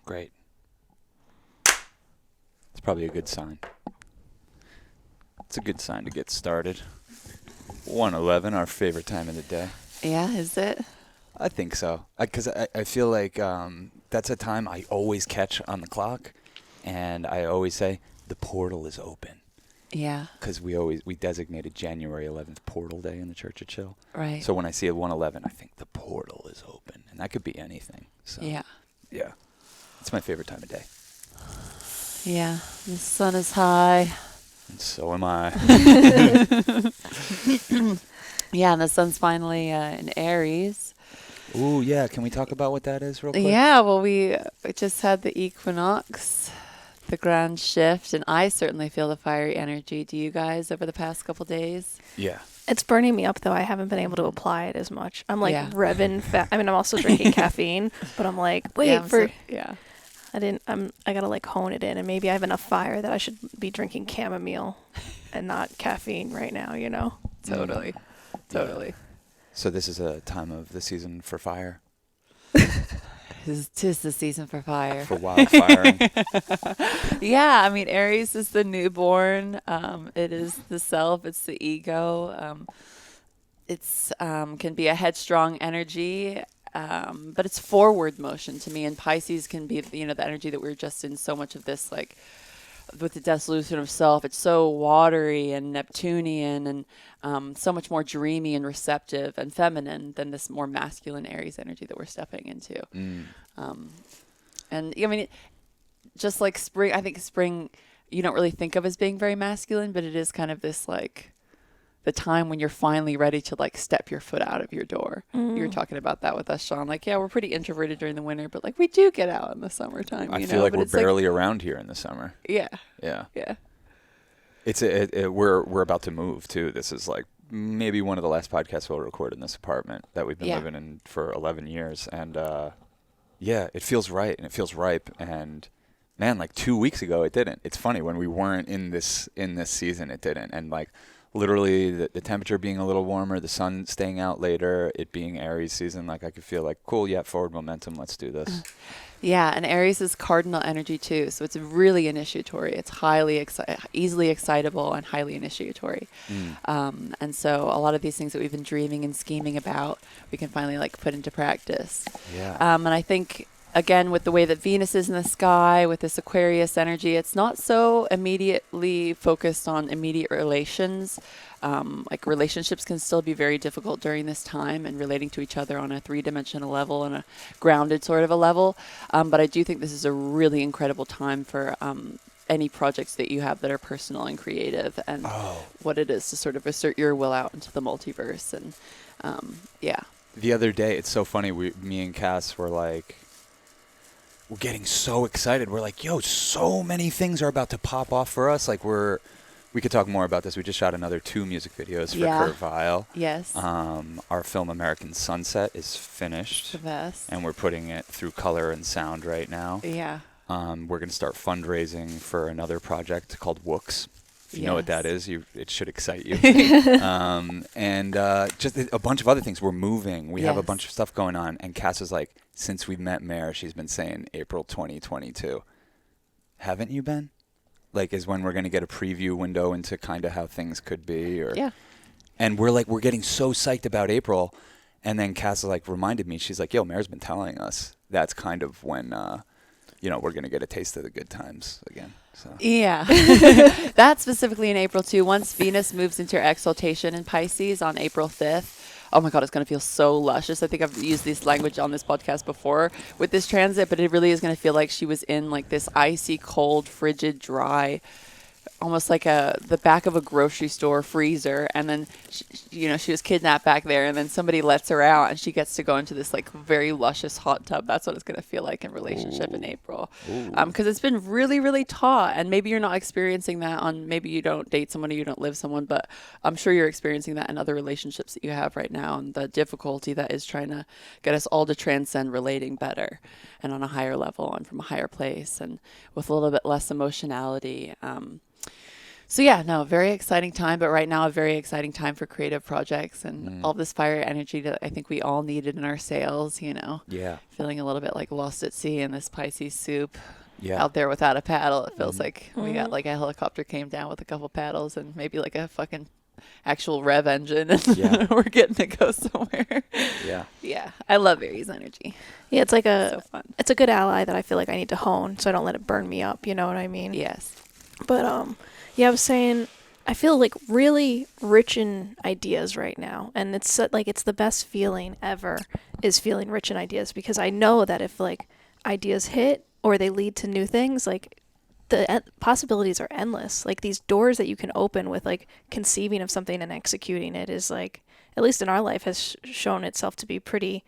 Great. It's probably a good sign. It's a good sign to get started. 1:11, our favorite time of the day. Yeah, is it? I think so. Because I feel like that's a time I always catch on the clock. And I always say, the portal is open. Yeah. Because we designated January 11th Portal Day in the Church of Chill. Right. So when I see a 1:11, I think the portal is open. And that could be anything. So Yeah. Yeah. It's my favorite time of day. Yeah. The sun is high. And so am I. Yeah, and the sun's finally in Aries. Ooh, yeah. Can we talk about what that is real quick? Yeah, well, we just had the equinox, the grand shift, and I certainly feel the fiery energy. Do you guys over the past couple days? Yeah. It's burning me up, though. I haven't been able to apply it as much. I'm like Yeah. revving I mean, I'm also drinking caffeine, but I'm like, wait Yeah. I gotta like hone it in, and maybe I have enough fire that I should be drinking chamomile and not caffeine right now, you know? Totally. Totally. So this is a time of the season for fire, Tis the season for fire. for wildfiring. Yeah, I mean, Aries is the newborn. It is the self. It's the ego. It's can be a headstrong energy, but it's forward motion to me. And Pisces can be, the energy that we're just in. So much of this, like with the dissolution of self, it's so watery and Neptunian and so much more dreamy and receptive and feminine than this more masculine Aries energy that we're stepping into. And I mean, just like spring, I think spring, you don't really think of as being very masculine, but it is kind of this like the time when you're finally ready to like step your foot out of your door. You were talking about that with us, Sean. Like, yeah, we're pretty introverted during the winter, but like we do get out in the summertime. I feel like But we're it's barely around here in the summer. Yeah. Yeah. Yeah. We're about to move too. This is like maybe one of the last podcasts we'll record in this apartment that we've been Yeah. living in for 11 years. And yeah, it feels right and it feels ripe. And man, like 2 weeks ago, it didn't. It's funny, when we weren't in this season, it didn't. And like literally the temperature being a little warmer, the sun staying out later, it being Aries season, like I could feel like, cool, yeah, forward momentum, let's do this. Yeah, and Aries is cardinal energy too, so it's really initiatory. It's highly easily excitable and highly initiatory. And so a lot of these things that we've been dreaming and scheming about, we can finally like put into practice. Yeah. And I think, again, with the way that Venus is in the sky, with this Aquarius energy, it's not so immediately focused on immediate relations. Like relationships can still be very difficult during this time and relating to each other on a 3-dimensional level and a grounded sort of a level. But I do think this is a really incredible time for any projects that you have that are personal and creative, and what it is to sort of assert your will out into the multiverse. And yeah. The other day, it's so funny, me and Cass were like, we're getting so excited. We're like, yo, so many things are about to pop off for us. Like we could talk more about this. We just shot another 2 music videos for Kurt Vile. Yes. Our film American Sunset is finished. The best. And we're putting it through color and sound right now. Yeah. We're going to start fundraising for another project called Wooks. If you know what that is, it should excite you. And just a bunch of other things. We're moving. We have a bunch of stuff going on. And Cass is like, since we've met Mare, she's been saying April 2022. Haven't you been? Like, is when we're going to get a preview window into kind of how things could be. Yeah. And we're getting so psyched about April. And then Cass like reminded me, she's like, yo, Mare's been telling us that's kind of when, we're going to get a taste of the good times again. So. Yeah. That's specifically in April too. Once Venus moves into her exaltation in Pisces on April 5th, oh my God, it's going to feel so luscious. I think I've used this language on this podcast before with this transit, but it really is going to feel like she was in like this icy, cold, frigid, dry, almost like the back of a grocery store freezer. And then, she was kidnapped back there, and then somebody lets her out and she gets to go into this like very luscious hot tub. That's what it's going to feel like in relationship in April. Because it's been really, really taut, and maybe you're not experiencing that maybe you don't date someone or you don't live someone, but I'm sure you're experiencing that in other relationships that you have right now, and the difficulty that is trying to get us all to transcend relating better and on a higher level and from a higher place and with a little bit less emotionality. So yeah, no, very exciting time, but right now a very exciting time for creative projects and all this fire energy that I think we all needed in our sails, Yeah. feeling a little bit like lost at sea in this Pisces soup Yeah. out there without a paddle. It feels like we got like a helicopter came down with a couple paddles and maybe like a fucking actual rev engine and we're getting to go somewhere. Yeah. Yeah. I love Aries energy. Yeah, it's like So fun. it's a good ally that I feel like I need to hone so I don't let it burn me up, you know what I mean? Yes. But yeah, I was saying I feel like really rich in ideas right now, and it's like it's the best feeling ever is feeling rich in ideas, because I know that if like ideas hit or they lead to new things, like the possibilities are endless. Like these doors that you can open with like conceiving of something and executing it is like, at least in our life, has shown itself to be pretty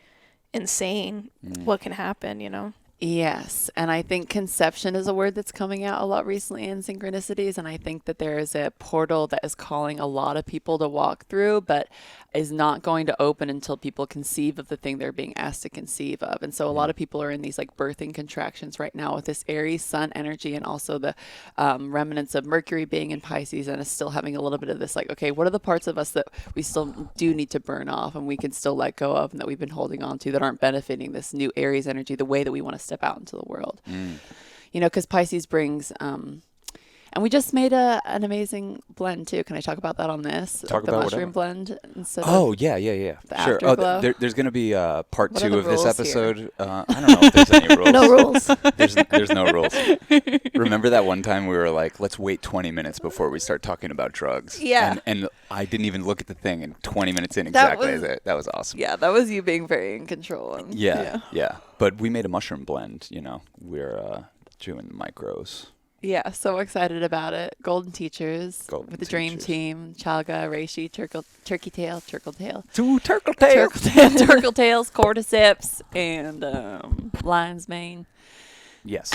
insane what can happen, you know? Yes. And I think conception is a word that's coming out a lot recently in synchronicities. And I think that there is a portal that is calling a lot of people to walk through, but is not going to open until people conceive of the thing they're being asked to conceive of. And so a lot of people are in these like birthing contractions right now with this Aries sun energy and also the remnants of Mercury being in Pisces, and is still having a little bit of this like, okay, what are the parts of us that we still do need to burn off and we can still let go of and that we've been holding on to that aren't benefiting this new Aries energy the way that we want to step out into the world. Because Pisces brings and we just made an amazing blend too. Can I talk about that on this? Talk the about mushroom whatever. blend instead Oh, of yeah. the Sure. afterglow? There's going to be part What are 2 the of this rules episode. I don't know if there's any rules. No rules. There's no rules. Remember that one time we were like, let's wait 20 minutes before we start talking about drugs? Yeah. And I didn't even look at the thing, and 20 minutes in That exactly. was- That was awesome. Yeah, that was you being very in control. And, Yeah. But we made a mushroom blend, We're doing micros. Yeah, so excited about it. Golden Teachers Golden with the Dream Teachers. Team, Chalga, Reishi, Turkey Tail, Turkle Tail. 2 turtle Turkle Tails, Cordyceps, and Lion's Mane. Yes.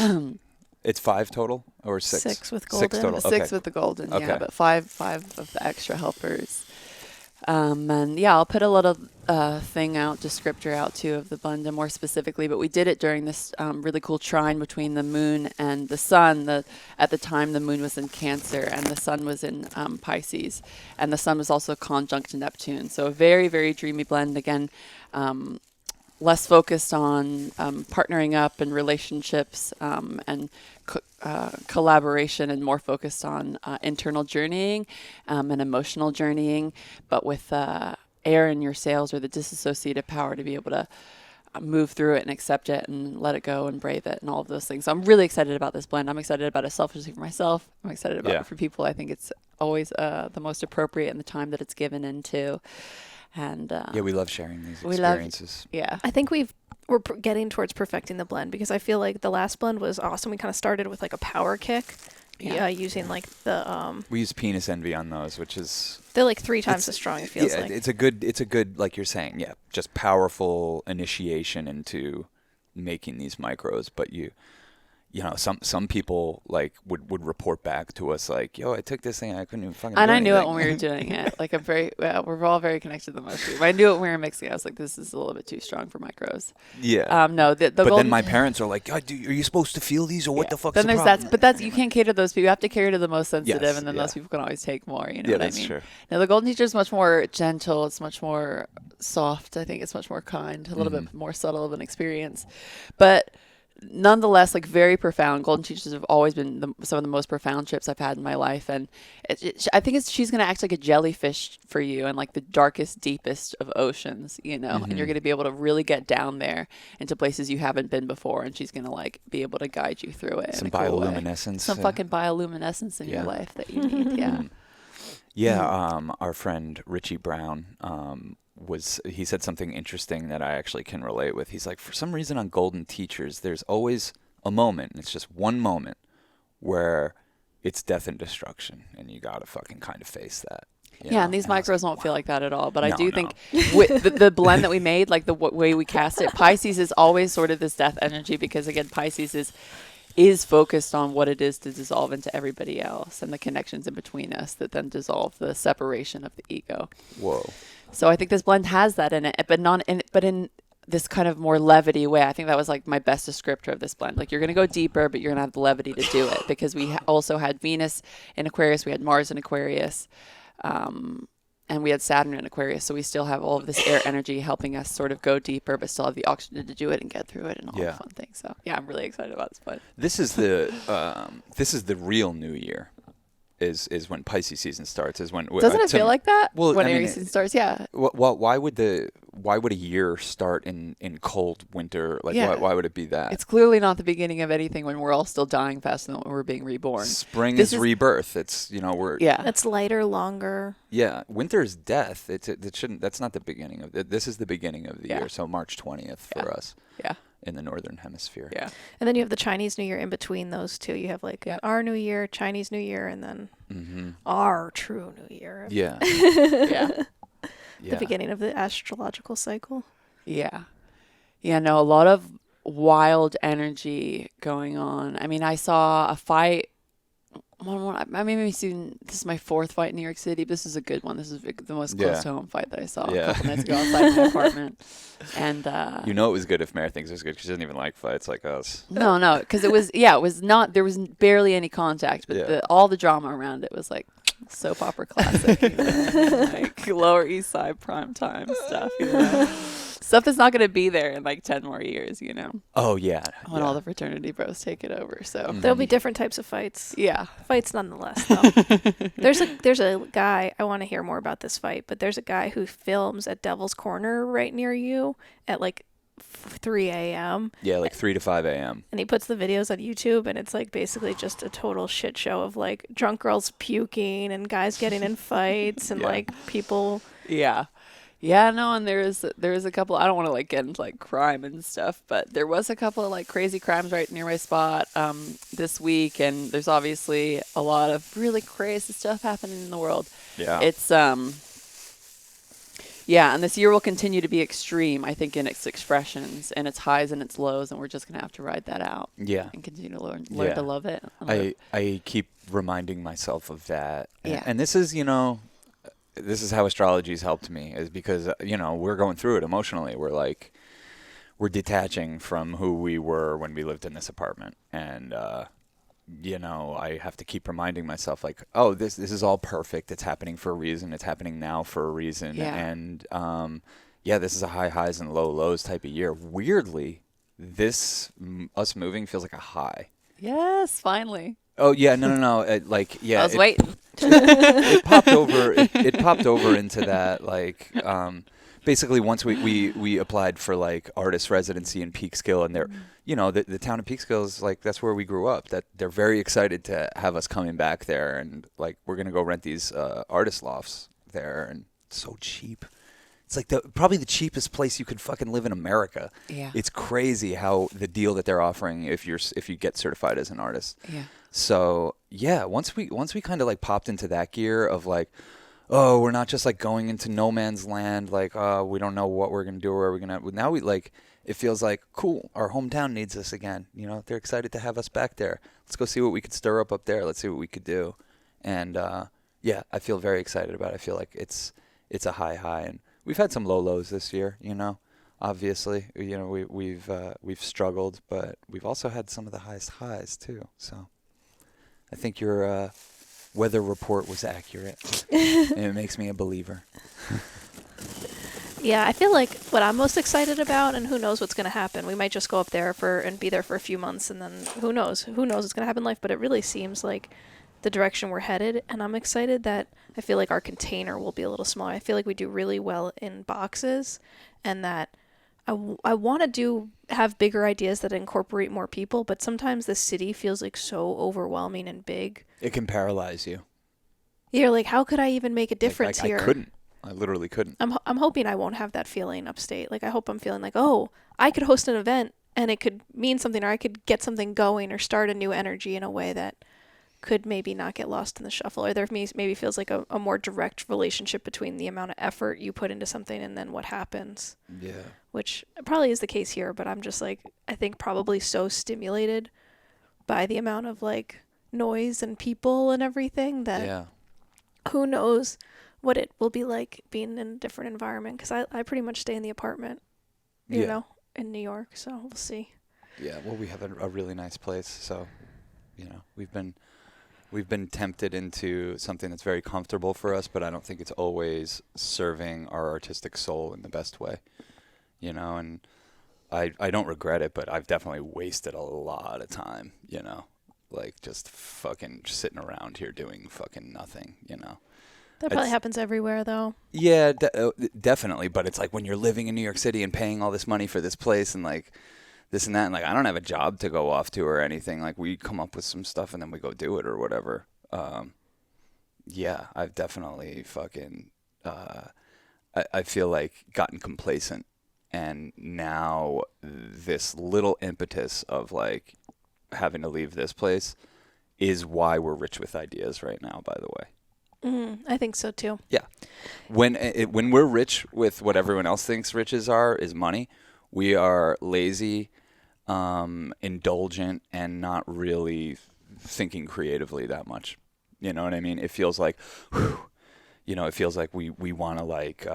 It's 5 total or 6? 6 with 6 golden. total. Six Okay. with the golden, Okay. yeah, but five of the extra helpers. And yeah, I'll put a little thing out, descriptor out too of the blend and more specifically, but we did it during this really cool trine between the moon and the sun. At the time, the moon was in Cancer and the sun was in Pisces, and the sun was also conjunct Neptune. So a very, very dreamy blend. Again, less focused on partnering up and relationships and collaboration, and more focused on internal journeying and emotional journeying, but with air in your sails, or the disassociative power to be able to move through it and accept it and let it go and brave it and all of those things. So I'm really excited about this blend. I'm excited about it selfishly for myself. I'm excited about it for people. I think it's always the most appropriate in the time that it's given into. And we love sharing these we experiences. I think we're getting towards perfecting the blend, because I feel like the last blend was awesome. We kind of started with like a power kick, using like the We use penis envy on those, which is they're like 3 times as strong. It feels like it's a good like you're saying, just powerful initiation into making these micros. But some people like would report back to us like, yo, I took this thing, I couldn't even fucking. And do I knew it anything. when we were doing it. Like we're all very connected to the mushroom. I knew it when we were mixing. I was like, this is a little bit too strong for micros. Yeah. No, the but golden, then my parents are like, God, are you supposed to feel these, or what the fuck's Then the there's problem? but you can't cater to those people. You have to cater to the most sensitive, Yes, and then those people can always take more. You know Yeah, what I that's mean? true. Now the golden teacher is much more gentle. It's much more soft. I think it's much more kind, a little bit more subtle of an experience, but nonetheless, like very profound. Golden teachers have always been some of the most profound trips I've had in my life, and I think she's going to act like a jellyfish for you in like the darkest, deepest of oceans, and you're going to be able to really get down there into places you haven't been before, and she's going to like be able to guide you through it. Some in a cool way. bioluminescence. Some fucking bioluminescence in your life that you need. Our friend Richie Brown he said something interesting that I actually can relate with. He's like, for some reason on Golden Teachers, there's always a moment, and it's just one moment, where it's death and destruction, and you gotta fucking kind of face that. And these micros won't feel like that at all. But I do No. think with the blend that we made, like the way we cast it, Pisces is always sort of this death energy, because again, Pisces is focused on what it is to dissolve into everybody else and the connections in between us that then dissolve the separation of the ego. Whoa. So I think this blend has that in it, but in this kind of more levity way. I think that was like my best descriptor of this blend. Like you're going to go deeper, but you're going to have the levity to do it, because we also had Venus in Aquarius, we had Mars in Aquarius, and we had Saturn in Aquarius. So we still have all of this air energy helping us sort of go deeper, but still have the oxygen to do it and get through it and all the fun things. So yeah, I'm really excited about this blend. This is the real new year. Is when Pisces season starts. Is when doesn't it feel like that? Well, when Aries season starts, yeah. Well, why would a year start in cold winter? Like, why would it be that? It's clearly not the beginning of anything when we're all still dying faster than when we're being reborn. Spring is rebirth. It's we're It's lighter, longer. Yeah, winter is death. It shouldn't. That's not the beginning of it. This is the beginning of the year. So March 20th for us. Yeah. In the northern hemisphere. Yeah. And then you have the Chinese New Year in between those two. You have like our New Year, Chinese New Year, and then our true New Year. Yeah. The beginning of the astrological cycle. Yeah. Yeah, no, a lot of wild energy going on. I mean, I saw a fight. I mean, maybe soon. This is my fourth fight in New York City. This is a good one. This is the most close to home fight that I saw a couple nights ago outside my apartment. And it was good if Mary thinks it was good, because she doesn't even like fights like us. No, because it was not. There was barely any contact, but all the drama around it was like soap opera classic, like Lower East Side prime time stuff. Stuff that's not going to be there in like 10 more years, Oh, yeah. When all the fraternity bros take it over. So there'll be different types of fights. Yeah. Fights nonetheless, though. There's a guy, I want to hear more about this fight, but there's a guy who films at Devil's Corner right near you at like 3 a.m. Yeah, like 3 to 5 a.m. And he puts the videos on YouTube, and it's like basically just a total shit show of like drunk girls puking and guys getting in fights and like people. Yeah. Yeah, no, and there is a couple. I don't want to like get into like crime and stuff, but there was a couple of like crazy crimes right near my spot this week, and there's obviously a lot of really crazy stuff happening in the world. Yeah, it's and this year will continue to be extreme, I think, in its expressions and its highs and its lows, and we're just gonna have to ride that out. Yeah, and continue to learn to love it. I keep reminding myself of that. And this is this is how astrology's helped me, is because, we're going through it emotionally. We're detaching from who we were when we lived in this apartment. And, I have to keep reminding myself like, oh, this is all perfect. It's happening for a reason. It's happening now for a reason. Yeah. And, this is a high highs and low lows type of year. Weirdly, us moving feels like a high. Yes, finally. Oh yeah, no. I was waiting. It popped over. It popped over into that. Like, basically, once we applied for like artist residency in Peekskill, and they're, the town of Peekskill is like, that's where we grew up. That they're very excited to have us coming back there, and like we're gonna go rent these artist lofts there, and it's so cheap. It's like probably the cheapest place you could fucking live in America. Yeah. It's crazy how the deal that they're offering if you get certified as an artist. Yeah. So yeah, once we kind of like popped into that gear of like, oh, we're not just like going into no man's land, like, we don't know what we're gonna do or we're gonna. Now we like, it feels like cool. Our hometown needs us again. They're excited to have us back there. Let's go see what we could stir up there. Let's see what we could do. And I feel very excited about it. I feel like it's a high, and we've had some low lows this year. Obviously, we've struggled, but we've also had some of the highest highs too. So. I think your weather report was accurate, and it makes me a believer. Yeah, I feel like what I'm most excited about, and who knows what's going to happen. We might just go up there and be there for a few months, and then who knows what's going to happen in life. But it really seems like the direction we're headed, and I'm excited that I feel like our container will be a little smaller. I feel like we do really well in boxes, and that I want to have bigger ideas that incorporate more people, but sometimes the city feels like so overwhelming and big. It can paralyze you. You're like, how could I even make a difference here? I couldn't. I literally couldn't. I'm hoping I won't have that feeling upstate. Like, I hope I'm feeling like, oh, I could host an event and it could mean something, or I could get something going or start a new energy in a way that could maybe not get lost in the shuffle, or there maybe feels like a more direct relationship between the amount of effort you put into something and then what happens. Yeah. Which probably is the case here, but I'm just like, I think probably so stimulated by the amount of like noise and people and everything that who knows what it will be like being in a different environment, because I pretty much stay in the apartment you know, in New York. So we'll see. Yeah, well, we have a really nice place, so, you know, we've been tempted into something that's very comfortable for us, but I don't think it's always serving our artistic soul in the best way, you know, and I don't regret it, but I've definitely wasted a lot of time, you know, like just fucking sitting around here doing fucking nothing, you know. That probably happens everywhere, though. Yeah, definitely, but it's like when you're living in New York City and paying all this money for this place and like this and that, and like I don't have a job to go off to or anything. Like we come up with some stuff and then we go do it or whatever. Yeah, I've definitely fucking I feel like gotten complacent, and now this little impetus of like having to leave this place is why we're rich with ideas right now, by the way. I think so too. Yeah. When we're rich with what everyone else thinks riches is money, we are lazy, indulgent, and not really thinking creatively that much. You know what I mean? It feels like, you know, it feels like we want to like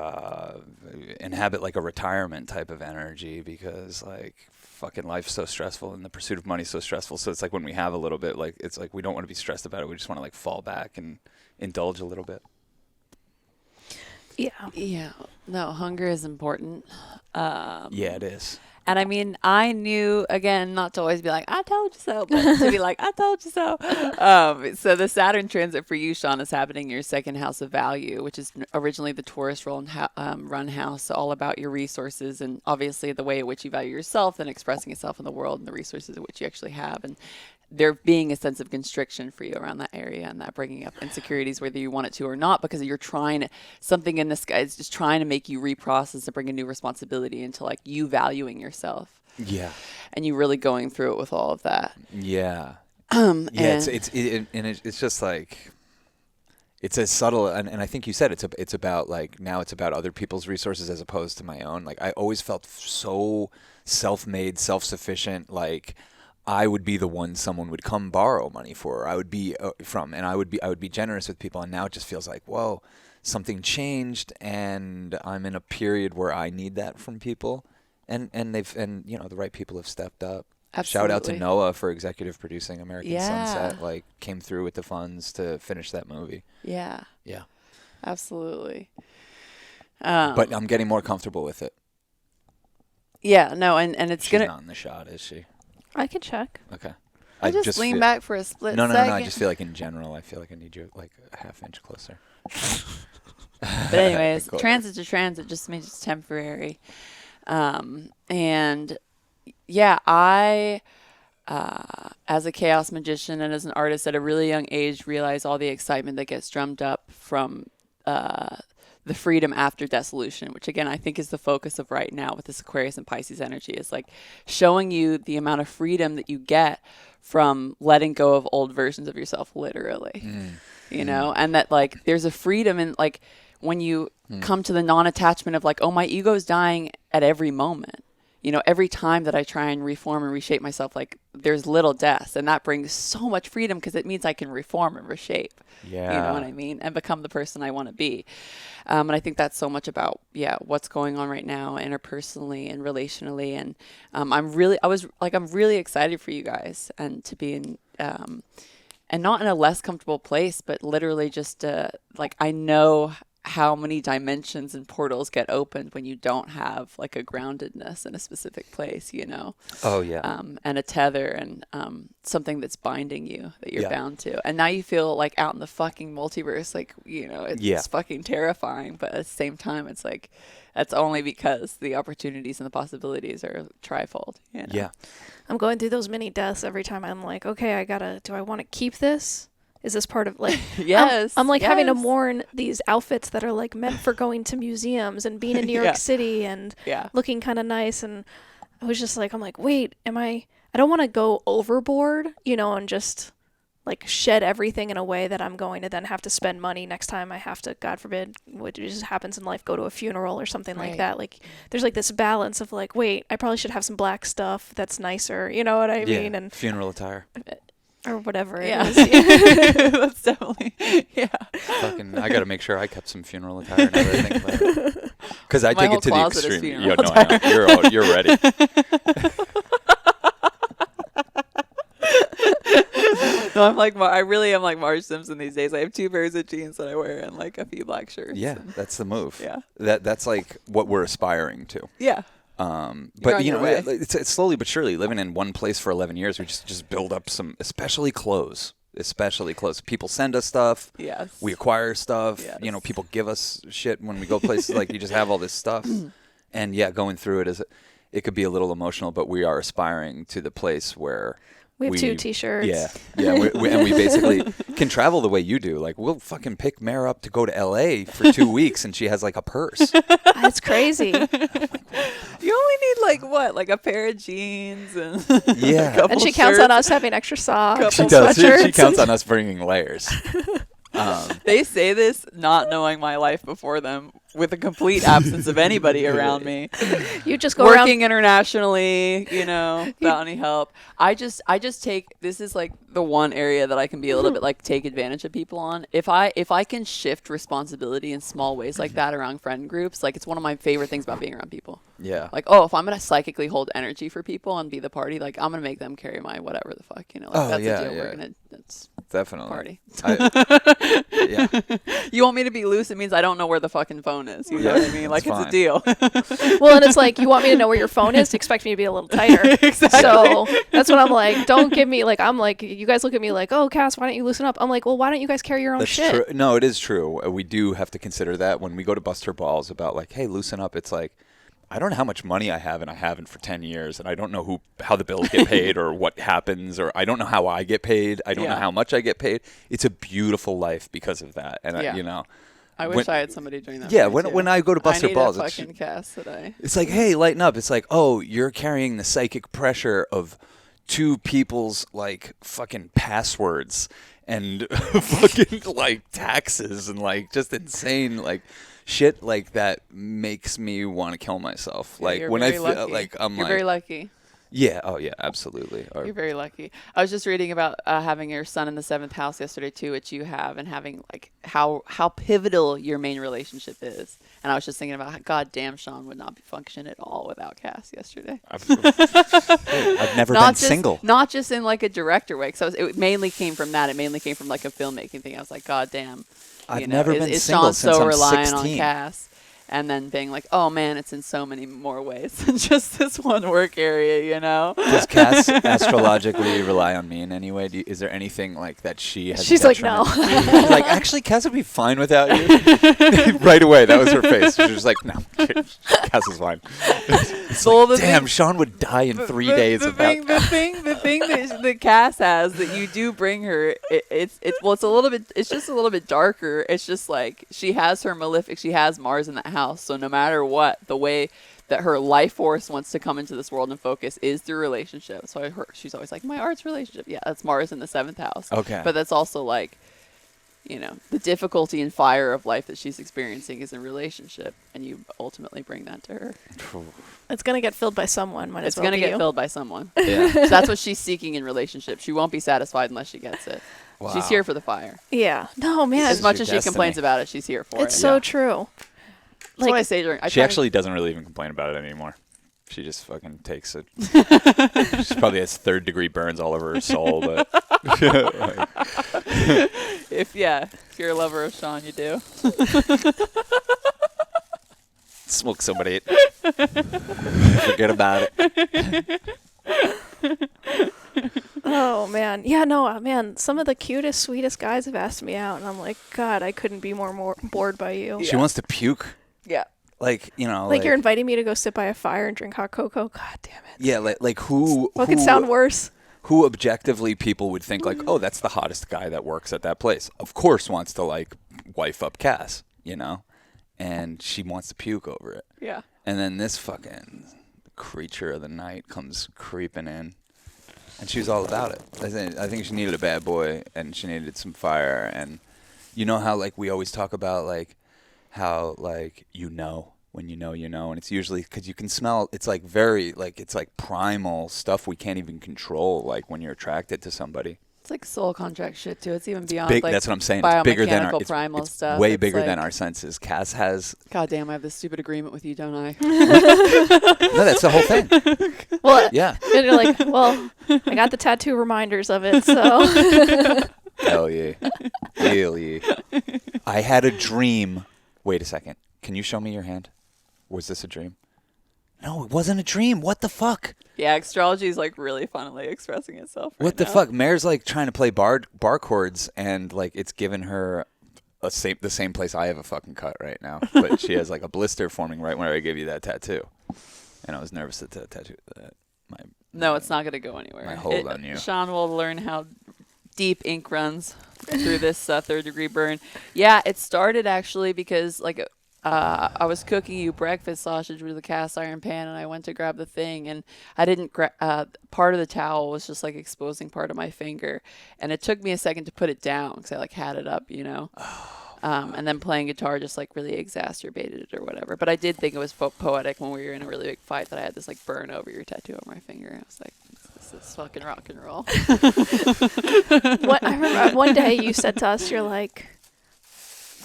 inhabit like a retirement type of energy because like fucking life's so stressful and the pursuit of money's so stressful. So it's like when we have a little bit, like it's like we don't want to be stressed about it. We just want to like fall back and indulge a little bit. Yeah. No, hunger is important. Yeah, it is. And I mean, I knew, again, not to always be like, I told you so, but to be like, I told you so. So the Saturn transit for you, Sean, is happening in your second house of value, which is originally the Taurus run house, so all about your resources and obviously the way in which you value yourself and expressing yourself in the world and the resources in which you actually have. And there being a sense of constriction for you around that area and that bringing up insecurities, whether you want it to or not, because you're trying to, something in this guy is just trying to make you reprocess and bring a new responsibility into like you valuing yourself. Yeah. And you really going through it with all of that. Yeah. Yeah. It's just like, it's a subtle, and I think you said it's about like, now it's about other people's resources as opposed to my own. Like I always felt so self-made, self-sufficient, like, I would be the one someone would come borrow money for. I would be from, and I would be generous with people. And now it just feels like, whoa, something changed, and I'm in a period where I need that from people, and you know the right people have stepped up. Absolutely. Shout out to Noah for executive producing American Yeah. Sunset. Like came through with the funds to finish that movie. Yeah. Yeah. Absolutely. But I'm getting more comfortable with it. Yeah. No. And it's She's gonna. not in the shot, is she? I can check. Okay. I just lean back for a split No. second. I just feel like in general, I feel like I need you like a half inch closer. But anyways, Cool. transit to transit just means it's temporary. And yeah, I, as a chaos magician and as an artist at a really young age, realized all the excitement that gets drummed up from the freedom after dissolution, which again, I think is the focus of right now with this Aquarius and Pisces energy, is like showing you the amount of freedom that you get from letting go of old versions of yourself, literally, you know, and that like, there's a freedom in like, when you come to the non-attachment of like, oh, my ego is dying at every moment. You know, every time that I try and reform and reshape myself, like there's little deaths, and that brings so much freedom because it means I can reform and reshape. Yeah. You know what I mean? And become the person I want to be. And I think that's so much about, what's going on right now interpersonally and relationally. And I'm really excited for you guys and to be in, and not in a less comfortable place, but literally just like, I know how many dimensions and portals get opened when you don't have like a groundedness in a specific place, you know? Oh yeah. And a tether and something that's binding you that you're bound to. And now you feel like out in the fucking multiverse, like, you know, it's fucking terrifying. But at the same time, it's like, that's only because the opportunities and the possibilities are trifold, you know? Yeah. I'm going through those mini deaths every time. I'm like, okay, do I want to keep this? Is this part of like, yes, I'm like having to mourn these outfits that are like meant for going to museums and being in New York City and looking kind of nice. And I was just like, I'm like, wait, I don't want to go overboard, you know, and just like shed everything in a way that I'm going to then have to spend money next time I have to, God forbid, what just happens in life, go to a funeral or something like that. Like there's like this balance of like, wait, I probably should have some black stuff that's nicer. You know what I mean? And funeral attire. Or whatever it Yeah. is. That's definitely, yeah. Fucking, I got to make sure I kept some funeral attire now that I think about it. Because I My take whole it to the closet is extreme. funeral No, I know. You're ready. No, I'm like, I really am like Marge Simpson these days. I have 2 pairs of jeans that I wear and like a few black shirts. Yeah, and- that's the move. Yeah. That's like what we're aspiring to. Yeah. But on you your know, way. it's slowly but surely living in one place for 11 years. We just build up some, especially clothes. People send us stuff. Yes. We acquire stuff. Yes. You know, people give us shit when we go places. Like, you just have all this stuff. And yeah, going through it could be a little emotional, but we are aspiring to the place where We have 2 T-shirts. Yeah. And we basically can travel the way you do. Like, we'll fucking pick Mare up to go to L.A. for 2 weeks, and she has like a purse. That's crazy. You only need like what? Like a pair of jeans and Yeah. a couple And she counts on shirts. us having extra socks. She and does. She sweatshirts. counts on us bringing layers. They say this not knowing my life before them, with a complete absence of anybody around me. You just go Working around. internationally, without any help. I just take, this is like the one area that I can be a little bit like take advantage of people on. If I can shift responsibility in small ways like that around friend groups, like it's one of my favorite things about being around people. Yeah. Like, if I'm gonna psychically hold energy for people and be the party, like I'm gonna make them carry my whatever the fuck, like that's yeah, the deal. yeah. We're gonna Definitely. party. Yeah. You want me to be loose? It means I don't know where the fucking phone is. You know what I mean? Like, it's fine. a deal. Well, and it's like, you want me to know where your phone is to expect me to be a little tighter. Exactly. So that's what I'm like. Don't give me like, I'm like, you guys look at me like, oh, Cass, why don't you loosen up? I'm like, well, why don't you guys carry your own That's shit? true. No, it is true. We do have to consider that when we go to bust her balls about like, hey, loosen up. It's like, I don't know how much money I have, and I haven't for 10 years, and I don't know how the bills get paid or what happens, or I don't know how I get paid. I don't know how much I get paid. It's a beautiful life because of that. And, I wish I had somebody doing that. Yeah, for me, too. when I go to bust her balls, I need a fucking cast today. it's like, hey, lighten up. It's like, oh, you're carrying the psychic pressure of 2 people's, like, fucking passwords and fucking, like, taxes and, like, just insane, like, shit like that makes me want to kill myself. Yeah, like you're when I very feel lucky. like You're very lucky. yeah, oh yeah, absolutely. You're very lucky. I was just reading about having your son in the 7th house yesterday too, which you have, and having like how pivotal your main relationship is. And I was just thinking about how goddamn Sean would not function at all without Cass yesterday. I've never been single. Not just in like a director way, because it mainly came from that. It mainly came from like a filmmaking thing. I was like, God damn. I've never been is single Sean since so I'm reliant 16. on Cass? And then being like, oh man, it's in so many more ways than just this one work area, Does Cass astrologically rely on me in any way? Is there anything like that she has? She's like, no. She's like, actually, Cass would be fine without you. Right away, that was her face. She was just like, no, Cass is fine. So the Damn, thing- Sean would die in 3 days the without. thing that Cass has that you do bring her, it's just a little bit darker. It's just like she has her malefic, she has Mars in that house. So no matter what, the way that her life force wants to come into this world and focus is through relationship. So she's always like, my art's relationship. Yeah, that's Mars in the 7th house. Okay. But that's also like, the difficulty and fire of life that she's experiencing is in relationship, and you ultimately bring that to her. It's going to get filled by someone. It's going to get filled by someone. Yeah. So that's what she's seeking in relationship. She won't be satisfied unless she gets it. Wow. She's here for the fire. Yeah. No, man. As much your as she destiny. complains about it, she's here for It's it. so true. That's what I say during. She actually doesn't really even complain about it anymore. She just fucking takes it. She probably has 3rd-degree burns all over her soul, but if you're a lover of Sean, you do. smoke somebody. Forget about it. Oh, man. Yeah, no, man. Some of the cutest, sweetest guys have asked me out, and I'm like, God, I couldn't be more bored by you. She wants to puke. Yeah. Like, Like you're inviting me to go sit by a fire and drink hot cocoa. God damn it. yeah, like who Fucking sound worse. Who objectively people would think like, oh, that's the hottest guy that works at that place. Of course wants to like wife up Cass, and she wants to puke over it. Yeah. And then this fucking creature of the night comes creeping in, and she was all about it. I think she needed a bad boy, and she needed some fire. And you know how like we always talk about like how like when you know, and it's usually because you can smell. It's like very like it's like primal stuff we can't even control. Like when you're attracted to somebody. It's like soul contract shit too. It's even beyond Big, like that's what I'm saying. It's bigger than our primal it's stuff. way It's bigger like, than our senses. Cass has. God damn, I have this stupid agreement with you, don't I? No, that's the whole thing. Well, Yeah. and you're like, well, I got the tattoo reminders of it, so. Hell yeah. Hell yeah. I had a dream. Wait a second. Can you show me your hand? Was this a dream? No, it wasn't a dream. What the fuck? Yeah, astrology is like really funnily expressing itself. What the fuck? Mare's like trying to play bar chords, and like it's given her the same place I have a fucking cut right now. But she has like a blister forming right where I gave you that tattoo, and I was nervous that tattoo No, it's not going to go anywhere. My hold on you. Sean will learn how deep ink runs through this third-degree burn. Yeah, it started actually because like I was cooking you breakfast sausage with a cast iron pan, and I went to grab the thing, and I didn't part of the towel was just like exposing part of my finger, and it took me a second to put it down because I like had it up, you know. And then playing guitar just like really exacerbated it or whatever. But I did think it was poetic when we were in a really big fight that I had this like burn over your tattoo on my finger. I was like, this is fucking rock and roll. I remember one day you said to us, you're like,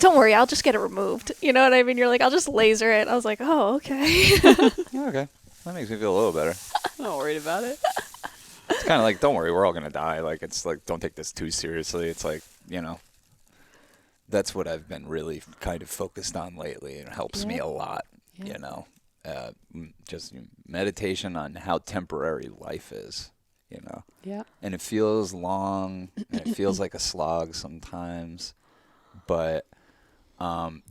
don't worry, I'll just get it removed. You know what I mean? You're like, I'll just laser it. I was like, oh, okay. Okay. That makes me feel a little better. I'm not worried about it. It's kind of like, don't worry, we're all going to die. Like, it's like, don't take this too seriously. It's like, you know, that's what I've been really kind of focused on lately. It helps me a lot, you know. Just meditation on how temporary life is, you know. Yeah. And it feels long, and it feels like a slog sometimes, but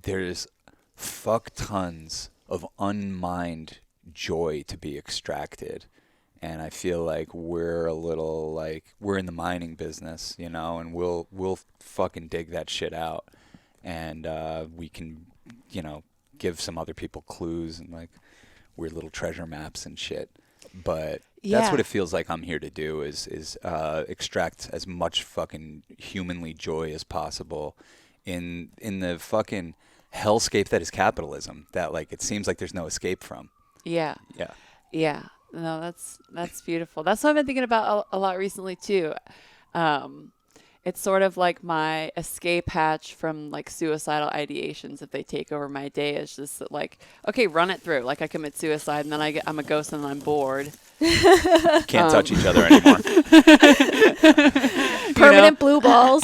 there's fuck tons of unmined joy to be extracted. And I feel like we're a little like we're in the mining business, you know, and we'll fucking dig that shit out, and we can, you know, give some other people clues and like weird little treasure maps and shit. But that's what it feels like I'm here to do is extract as much fucking humanly joy as possible in the fucking hellscape that is capitalism. That like it seems like there's no escape from. Yeah. Yeah. Yeah. No, that's beautiful. That's what I've been thinking about a lot recently too. It's sort of like my escape hatch from like suicidal ideations if they take over my day. Is just that, like, okay, run it through. Like I commit suicide and then I'm a ghost and I'm bored. Can't touch each other anymore. Permanent blue balls.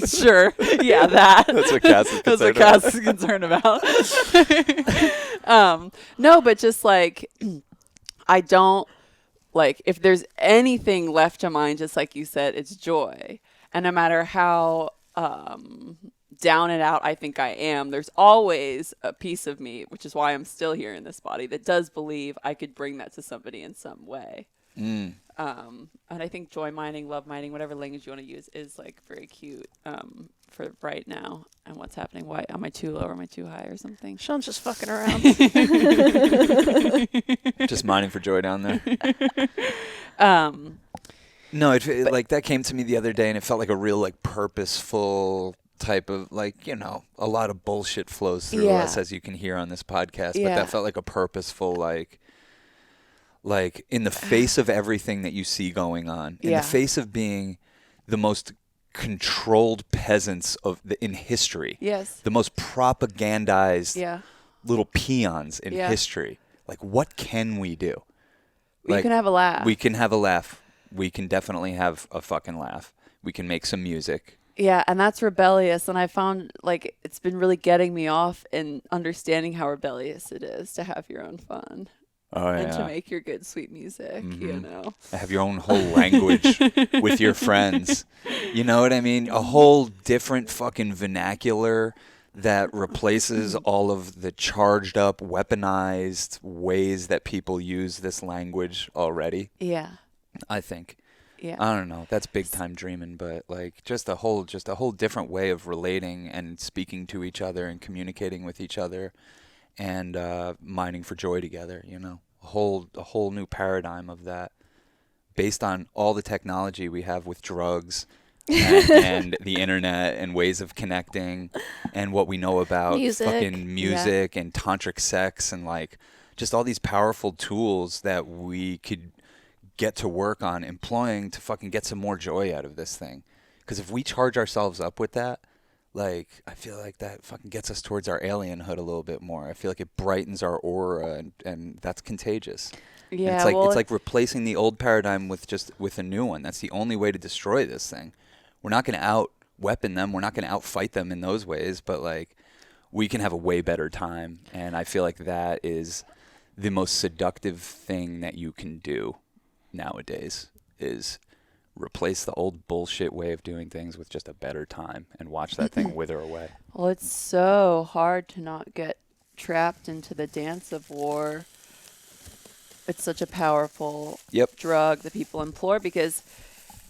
Sure. Yeah, that. That's what Cass is concerned That's what Cass is concerned about. No, but just like I don't. Like, if there's anything left to mine, just like you said, it's joy. And no matter how down and out I think I am, there's always a piece of me, which is why I'm still here in this body, that does believe I could bring that to somebody in some way. And I think joy mining, love mining, whatever language you want to use, is like very cute for right now and what's happening. Why am I too low or am I too high or something? Sean's just fucking around. Just mining for joy down there. No, like that came to me the other day, and it felt like a real like purposeful type of like, you know, a lot of bullshit flows through us, as you can hear on this podcast. But that felt like a purposeful like in the face of everything that you see going on, in the face of being the most controlled peasants in history, the most propagandized little peons in history. Like, what can we do? We can have a laugh. We can have a laugh. We can definitely have a fucking laugh. We can make some music. Yeah, and that's rebellious. And I found like it's been really getting me off in understanding how rebellious it is to have your own fun. And to make your good, sweet music, you know. Have your own whole language with your friends. You know what I mean? A whole different fucking vernacular that replaces all of the charged up, weaponized ways that people use this language already. Yeah. I think. Yeah. I don't know. That's big time dreaming, but like just a whole different way of relating and speaking to each other and communicating with each other. And mining for joy together, you know, a whole new paradigm of that, based on all the technology we have with drugs and the internet and ways of connecting, and what we know about fucking music and tantric sex and like just all these powerful tools that we could get to work on employing to fucking get some more joy out of this thing. Because if we charge ourselves up with that, like, I feel like that fucking gets us towards our alienhood a little bit more. I feel like it brightens our aura, and that's contagious. Yeah, and well, it's like replacing the old paradigm with a new one. That's the only way to destroy this thing. We're not going to out-weapon them. We're not going to out-fight them in those ways, but like, we can have a way better time. And I feel like that is the most seductive thing that you can do nowadays, is replace the old bullshit way of doing things with just a better time and watch that thing wither away. Well, it's so hard to not get trapped into the dance of war. It's such a powerful drug that people employ, because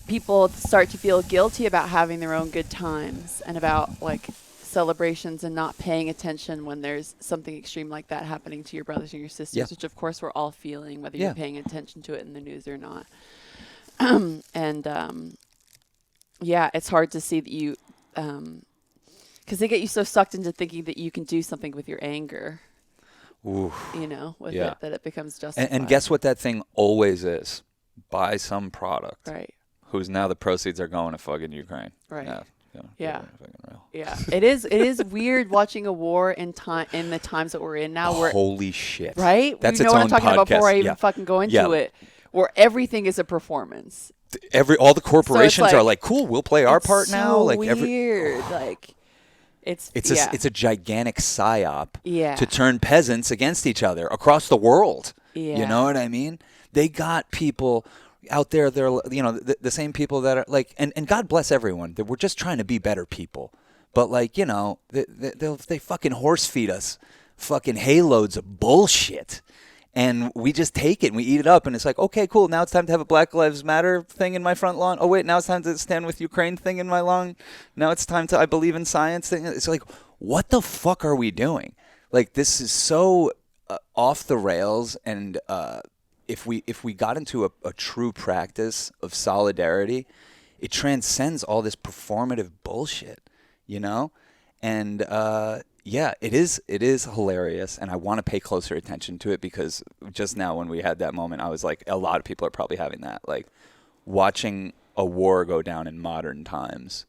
people start to feel guilty about having their own good times and about like celebrations and not paying attention when there's something extreme like that happening to your brothers and your sisters, which of course we're all feeling, whether you're paying attention to it in the news or not. It's hard to see that you, because they get you so sucked into thinking that you can do something with your anger. Ooh. With it, that it becomes justified. And guess what that thing always is? Buy some product. Right. Whose now the proceeds are going to fucking Ukraine. Right. Yeah. It is weird watching a war in the times that we're in now. Holy shit. Right? That's you know its what own I'm talking podcast. about before I even fucking go into it. Where everything is a performance. All the corporations so are like, cool, we'll play our part now. So Like weird. It's a gigantic psyop Yeah. to turn peasants against each other across the world. Yeah. You know what I mean? They got people out there. They're the same people that are like, and God bless everyone. That we're just trying to be better people. But like, they fucking horse feed us fucking hayloads of bullshit. And we just take it and we eat it up. And it's like, okay, cool. Now it's time to have a Black Lives Matter thing in my front lawn. Oh, wait, now it's time to stand with Ukraine thing in my lawn. Now it's time to I believe in science thing. It's like, what the fuck are we doing? Like, this is so off the rails. And if we got into a true practice of solidarity, it transcends all this performative bullshit, And it is hilarious, and I want to pay closer attention to it, because just now when we had that moment, I was like, a lot of people are probably having that. Like, watching a war go down in modern times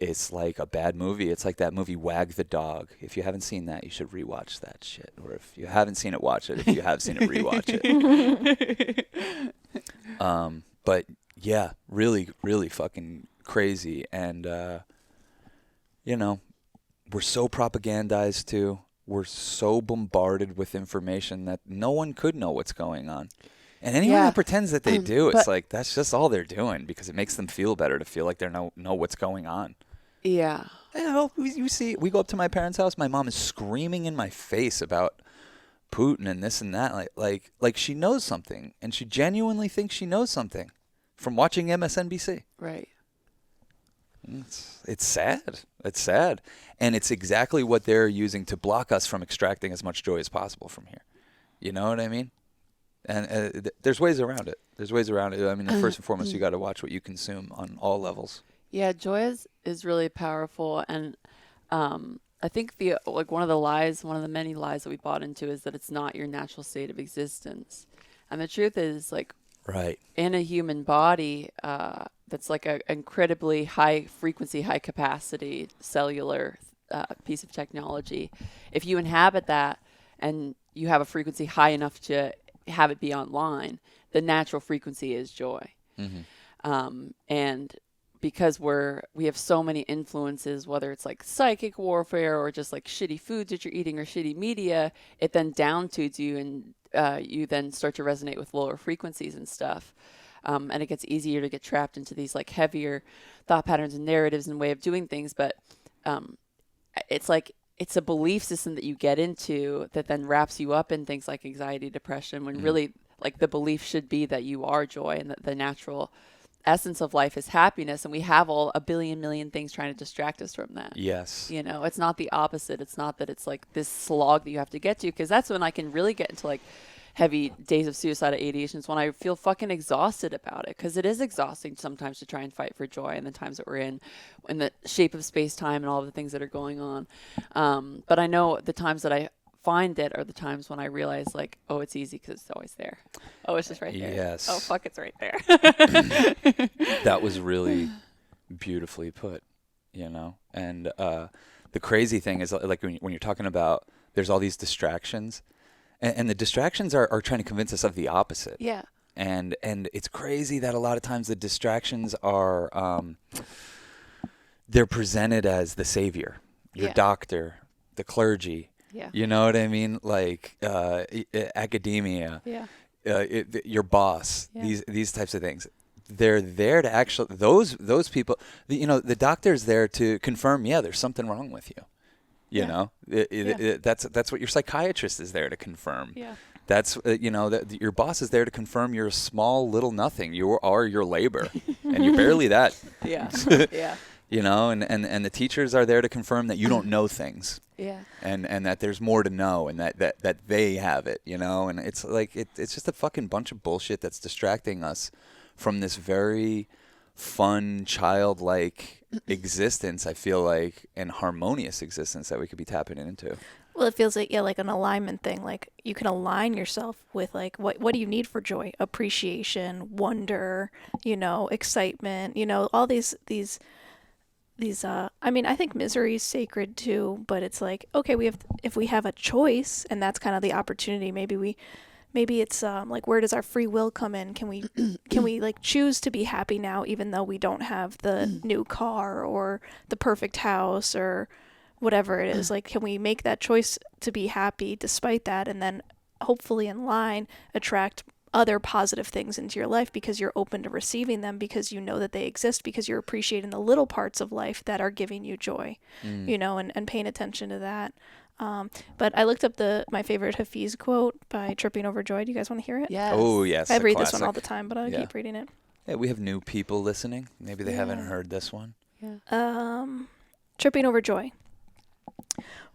it's like a bad movie. It's like that movie Wag the Dog. If you haven't seen that, you should rewatch that shit. Or if you haven't seen it, watch it. If you have seen it, rewatch it. But yeah, really, really fucking crazy. And, we're so propagandized too. We're so bombarded with information that no one could know what's going on. And anyone that pretends that they do, it's like, that's just all they're doing, because it makes them feel better to feel like they know what's going on. Yeah. You see, we go up to my parents' house. My mom is screaming in my face about Putin and this and that. Like she knows something, and she genuinely thinks she knows something from watching MSNBC. Right. It's sad. It's sad. And it's exactly what they're using to block us from extracting as much joy as possible from here. You know what I mean? And there's ways around it. I mean, first and foremost, you got to watch what you consume on all levels. Yeah, joy is really powerful. And I think one of the many lies that we bought into is that it's not your natural state of existence. And the truth is, like, right, in a human body, that's like an incredibly high frequency, high capacity cellular piece of technology. If you inhabit that and you have a frequency high enough to have it be online, the natural frequency is joy. Mm-hmm. And because we have so many influences, whether it's like psychic warfare or just like shitty foods that you're eating or shitty media, it then down-tunes you, and you then start to resonate with lower frequencies and stuff. And it gets easier to get trapped into these like heavier thought patterns and narratives and way of doing things. But it's like, it's a belief system that you get into that then wraps you up in things like anxiety, depression, when really like the belief should be that you are joy and that the natural essence of life is happiness. And we have all a billion million things trying to distract us from that. Yes. It's not the opposite. It's not that it's like this slog that you have to get to, because that's when I can really get into like heavy days of suicidal ideations, when I feel fucking exhausted about it, because it is exhausting sometimes to try and fight for joy in the times that we're in the shape of space time and all of the things that are going on. But I know the times that I find it are the times when I realize, like, oh, it's easy because it's always there. Oh, it's just right there. Yes. Oh, fuck, it's right there. That was really beautifully put, And the crazy thing is, like, when you're talking about, there's all these distractions, and the distractions are trying to convince us of the opposite. Yeah. And it's crazy that a lot of times the distractions are, they're presented as the savior, your doctor, the clergy. Yeah. You know what I mean? Like academia. Yeah. Your boss. Yeah. These types of things. They're there to actually those people. The doctor's there to confirm. Yeah, there's something wrong with you. You know, that's what your psychiatrist is there to confirm. Yeah. That's your boss is there to confirm you're a small little nothing. You are your labor, and you're barely that. Yeah. Yeah. And the teachers are there to confirm that you don't know things. Yeah. And that there's more to know, and that they have it, and it's like it's just a fucking bunch of bullshit that's distracting us from this very fun, childlike existence, I feel like, and harmonious existence that we could be tapping into. Well, it feels like, like an alignment thing. Like, you can align yourself with, like, what do you need for joy? Appreciation, wonder, excitement, all these I mean, I think misery is sacred too, but it's like, okay, if we have a choice, and that's kind of the opportunity, maybe it's like, where does our free will come in? Can we like choose to be happy now, even though we don't have the new car or the perfect house or whatever it is? Like, can we make that choice to be happy despite that, and then hopefully in line attract other positive things into your life because you're open to receiving them, because you know that they exist, because you're appreciating the little parts of life that are giving you joy, and paying attention to that. But I looked up my favorite Hafiz quote by Tripping Over Joy. Do you guys want to hear it? Yes. Oh, yes. I read this one all the time, but I'll keep reading it. Yeah, we have new people listening. Maybe they haven't heard this one. Yeah. Tripping Over Joy.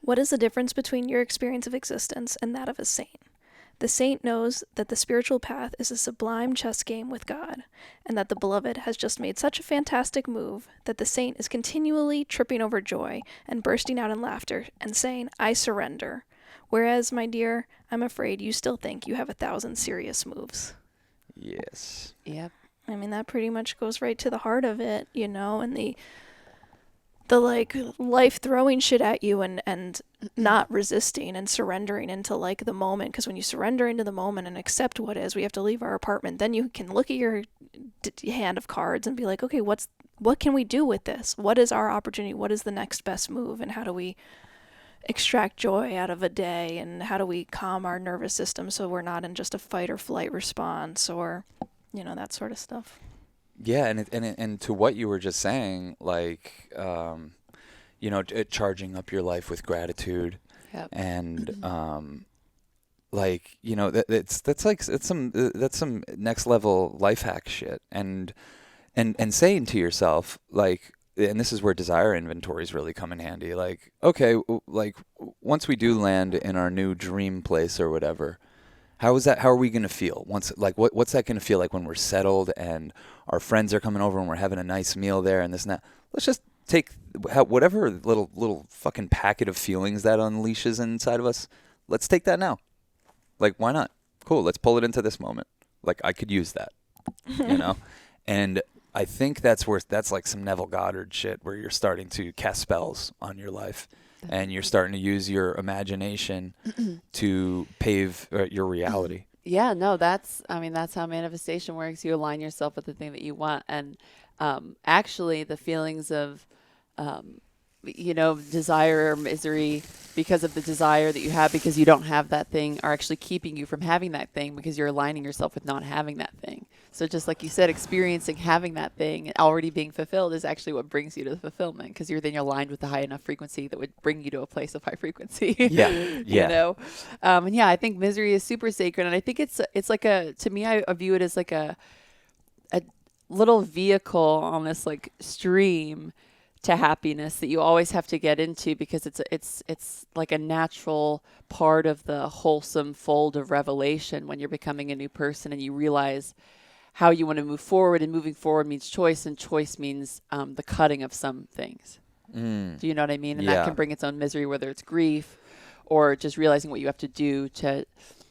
What is the difference between your experience of existence and that of a saint? The saint knows that the spiritual path is a sublime chess game with God, and that the beloved has just made such a fantastic move that the saint is continually tripping over joy and bursting out in laughter and saying, I surrender. Whereas, my dear, I'm afraid you still think you have 1,000 serious moves. Yes. Yep. I mean, that pretty much goes right to the heart of it, and the like life throwing shit at you and not resisting and surrendering into like the moment. Because when you surrender into the moment and accept what is, we have to leave our apartment, then you can look at your hand of cards and be like, okay, what can we do with this? What is our opportunity? What is the next best move? And how do we extract joy out of a day? And how do we calm our nervous system so we're not in just a fight or flight response, or that sort of stuff. Yeah, and to what you were just saying, like, charging up your life with gratitude, and like, that's some next level life hack shit, and saying to yourself, like, and this is where desire inventories really come in handy. Like, okay, like, once we do land in our new dream place or whatever, how are we going to feel once, like, what's that going to feel like when we're settled and our friends are coming over and we're having a nice meal there and this and that? Let's just take whatever little fucking packet of feelings that unleashes inside of us. Let's take that now. Like, why not? Cool. Let's pull it into this moment. Like, I could use that, And I think that's like some Neville Goddard shit, where you're starting to cast spells on your life. And you're starting to use your imagination to pave your reality. Yeah, no, that's how manifestation works. You align yourself with the thing that you want. And actually, the feelings of, desire or misery because of the desire that you have because you don't have that thing are actually keeping you from having that thing because you're aligning yourself with not having that thing. So just like you said, experiencing having that thing and already being fulfilled is actually what brings you to the fulfillment, because you're then aligned with the high enough frequency that would bring you to a place of high frequency. Yeah. And I think misery is super sacred, and I think it's like to me, I view it as like a little vehicle on this like stream to happiness that you always have to get into, because it's like a natural part of the wholesome fold of revelation when you're becoming a new person and you realize how you want to move forward, and moving forward means choice, and choice means the cutting of some things. Do you know what I mean? And that can bring its own misery, whether it's grief or just realizing what you have to do to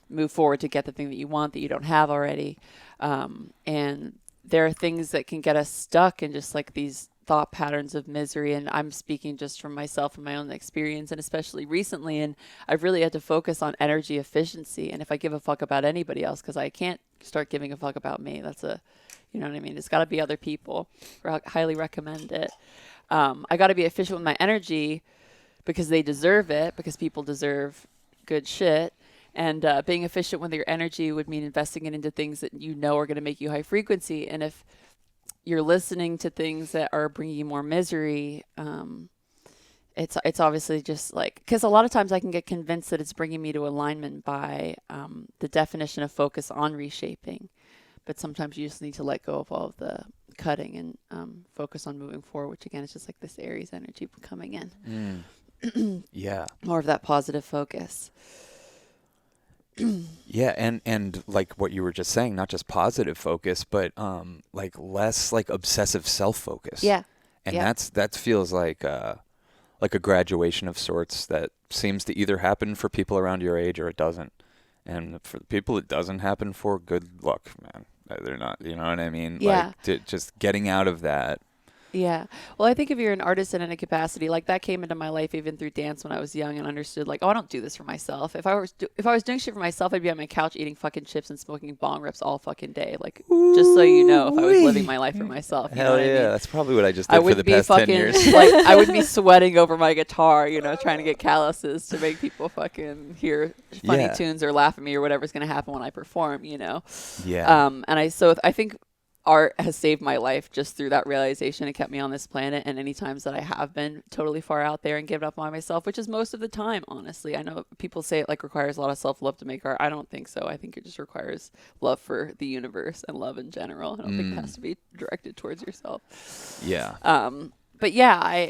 move forward to get the thing that you want that you don't have already. And there are things that can get us stuck in just like these thought patterns of misery. And I'm speaking just from myself and my own experience, and especially recently. And I've really had to focus on energy efficiency. And if I give a fuck about anybody else, because I can't start giving a fuck about me, you know what I mean? It's got to be other people. I highly recommend it. I got to be efficient with my energy because they deserve it, because people deserve good shit. And being efficient with your energy would mean investing it into things that you know are going to make you high frequency. And if you're listening to things that are bringing you more misery, it's obviously just like, because a lot of times I can get convinced that it's bringing me to alignment by the definition of focus on reshaping. But sometimes you just need to let go of all of the cutting and focus on moving forward, which again is just like this Aries energy coming in. Yeah. More of that positive focus. Yeah, and like what you were just saying, not just positive focus, but like less like obsessive self-focus. Yeah. And that feels like a graduation of sorts that seems to either happen for people around your age or it doesn't. And for the people it doesn't happen for, good luck, man. They're not, you know what I mean? Yeah. Like just getting out of that. Yeah. Well, I think if you're an artist in any capacity, like that came into my life even through dance when I was young and understood like, oh, I don't do this for myself. If I was doing shit for myself, I'd be on my couch eating fucking chips and smoking bong rips all fucking day. Like, just so you know, if I was living my life for myself. You know what I mean? That's probably what I just did for the past 10 years. Like, I would be sweating over my guitar, you know, trying to get calluses to make people fucking hear funny tunes or laugh at me or whatever's going to happen when I perform, you know? Yeah. And I think art has saved my life just through that realization. It kept me on this planet. And any times that I have been totally far out there and given up on myself, which is most of the time, honestly. I know people say it like requires a lot of self-love to make art. I don't think so. I think it just requires love for the universe and love in general. I don't think it has to be directed towards yourself. Yeah. But yeah,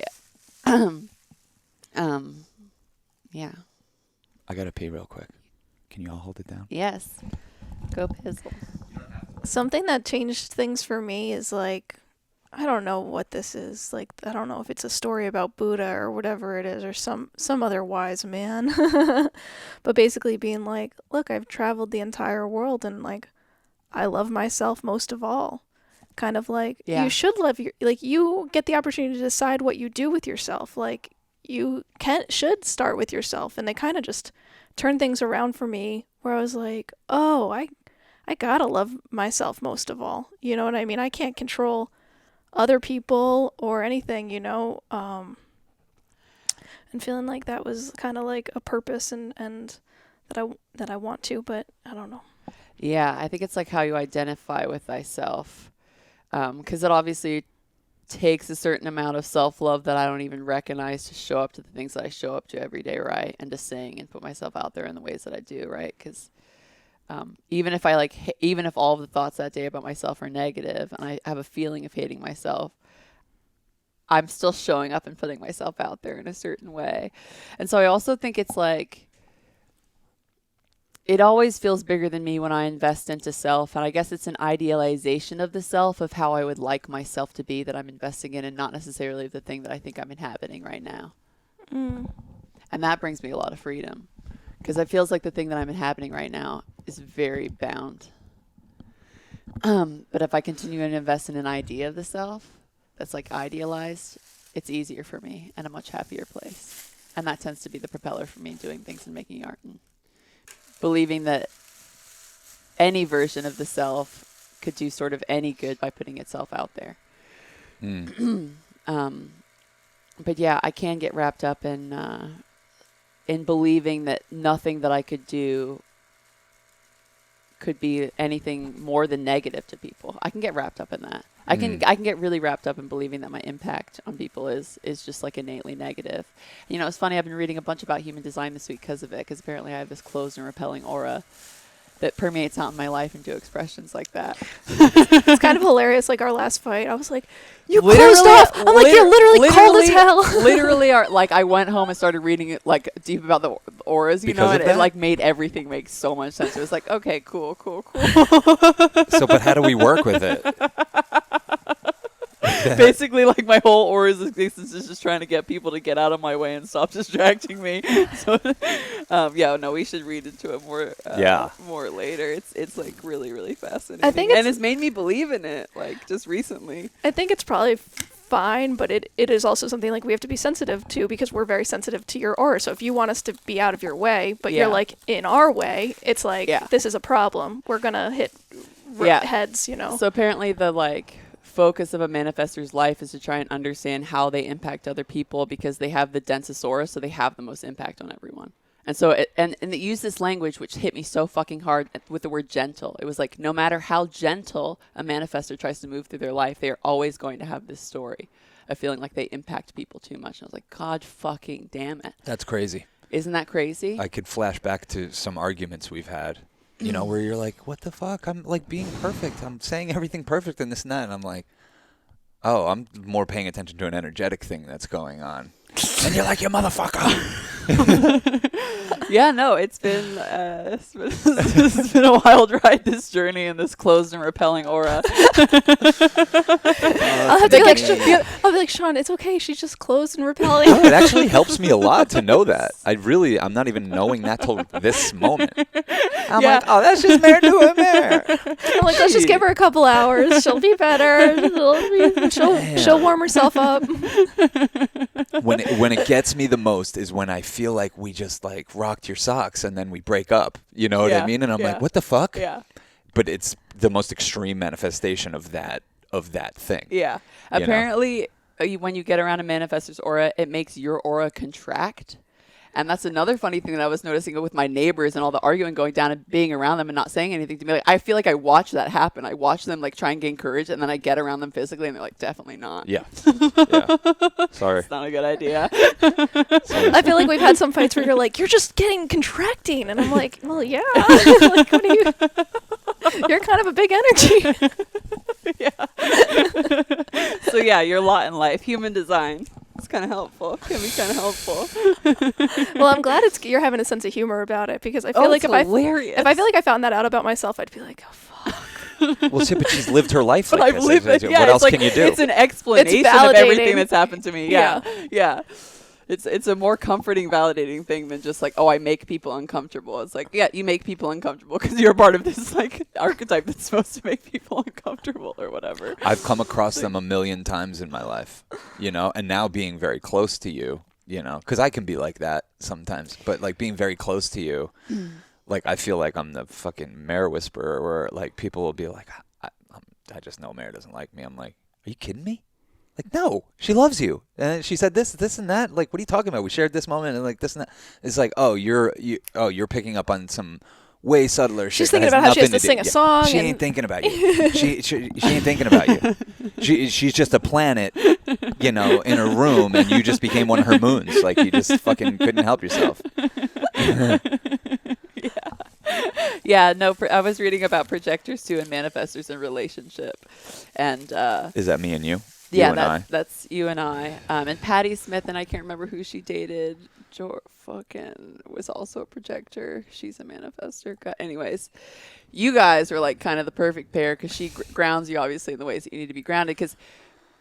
yeah. I gotta pee real quick. Can you all hold it down? Yes. Go Pizzle. Something that changed things for me is like, I don't know what this is. Like, I don't know if it's a story about Buddha or whatever it is, or some other wise man. But basically being like, look, I've traveled the entire world and like, I love myself most of all. Kind of like, you should love you get the opportunity to decide what you do with yourself. Like, you should start with yourself. And they kind of just turned things around for me where I was like, oh, I gotta love myself most of all. You know what I mean? I can't control other people or anything, you know? And feeling like that was kind of like a purpose and that I want to, but I don't know. Yeah, I think it's like how you identify with thyself. 'Cause it obviously takes a certain amount of self-love that I don't even recognize to show up to the things that I show up to every day, right? And to sing and put myself out there in the ways that I do, right? 'Cause even if all of the thoughts that day about myself are negative and I have a feeling of hating myself, I'm still showing up and putting myself out there in a certain way. And so I also think it's like, it always feels bigger than me when I invest into self. And I guess it's an idealization of the self, of how I would like myself to be, that I'm investing in, and not necessarily the thing that I think I'm inhabiting right now. And that brings me a lot of freedom, because it feels like the thing that I'm inhabiting right now is very bound. But if I continue to invest in an idea of the self that's like idealized, it's easier for me and a much happier place. And that tends to be the propeller for me doing things and making art, and believing that any version of the self could do sort of any good by putting itself out there. But yeah, I can get wrapped up in believing that nothing that I could do could be anything more than negative to people. I can get wrapped up in that. I can get really wrapped up in believing that my impact on people is just like innately negative. You know, it's funny, I've been reading a bunch about human design this week because of it, because apparently I have this closed and repelling aura that permeates out in my life into expressions like that. It's kind of hilarious. Like our last fight, I was like, "You closed off." I'm like, "You're literally cold as hell." Literally, like I went home and started reading it like deep about the auras, you know, and it like made everything make so much sense. It was like, okay, cool. So, but how do we work with it? Basically, like my whole aura's existence is just trying to get people to get out of my way and stop distracting me. So, we should read into it more. More later. It's like really, really fascinating. I think and it's made me believe in it, like just recently. I think it's probably fine, but it is also something like we have to be sensitive to, because we're very sensitive to your aura. So if you want us to be out of your way, but you're like in our way, it's like this is a problem. We're gonna hit heads, you know. So apparently the like focus of a manifestor's life is to try and understand how they impact other people, because they have the densest aura, so they have the most impact on everyone. And so and they use this language which hit me so fucking hard with the word gentle. It was like, no matter how gentle a manifestor tries to move through their life, they are always going to have this story of feeling like they impact people too much. And I was like, God fucking damn it. That's crazy. Isn't that crazy? I could flash back to some arguments we've had, you know, where you're like, what the fuck? I'm like being perfect. I'm saying everything perfect and this and that. And I'm like, oh, I'm more paying attention to an energetic thing that's going on. And you're like, you motherfucker. Yeah, no, it's been a wild ride, this journey in this closed and repelling aura. I'll have to be like, Sean, it's okay. She's just closed and repelling. No, it actually helps me a lot to know that. I'm not even knowing that till this moment. I'm like, oh, that's just mare doing mare. I'm like, let's just give her a couple hours. She'll be better. She'll warm herself up. When it gets me the most is when I feel like we just like rocked your socks and then we break up. You know what I mean? And I'm like, what the fuck? Yeah. But it's the most extreme manifestation of that thing. Yeah. Apparently, when you get around a manifestor's aura, it makes your aura contract. And that's another funny thing that I was noticing with my neighbors and all the arguing going down and being around them and not saying anything to me. Like, I feel like I watch that happen. I watch them like try and gain courage, and then I get around them physically and they're like, definitely not. Yeah. Yeah. Sorry. It's not a good idea. I feel like we've had some fights where you're like, you're just getting contracting. And I'm like, well, yeah. Like, what are you? You're kind of a big energy. Yeah. So yeah, your lot in life, human design. It's kind of helpful. Can be kind of helpful. Well, I'm glad you're having a sense of humor about it, because I feel like if I feel like I found that out about myself, I'd be like, oh fuck. Well, see, but she's lived her life But like I've lived this. it. Yeah, what else like, can you do? It's an explanation It's of everything validating. that's happened to me. Yeah. It's a more comforting, validating thing than just like, oh, I make people uncomfortable. It's like, yeah, you make people uncomfortable because you're a part of this like archetype that's supposed to make people uncomfortable or whatever. I've come across them a million times in my life, you know, and now being very close to you, you know, because I can be like that sometimes, but like being very close to you, like I feel like I'm the fucking mare whisperer, where like people will be like, I just know Mare doesn't like me. I'm like, are you kidding me? Like, no, she loves you. And she said this and that. Like, what are you talking about? We shared this moment and like this and that. It's like, oh, you're picking up on some way subtler shit. She's thinking about how she has to sing a song. She ain't thinking about you. she ain't thinking about you. She's just a planet, you know, in her room, and you just became one of her moons. Like, you just fucking couldn't help yourself. Yeah, no, I was reading about projectors too and manifestors in relationship. And is that me and you? Yeah, that's you and I. And Patti Smith, and I can't remember who she dated. Fucking was also a projector. She's a manifestor. Anyways, you guys are like kind of the perfect pair, because she grounds you obviously in the ways that you need to be grounded. Because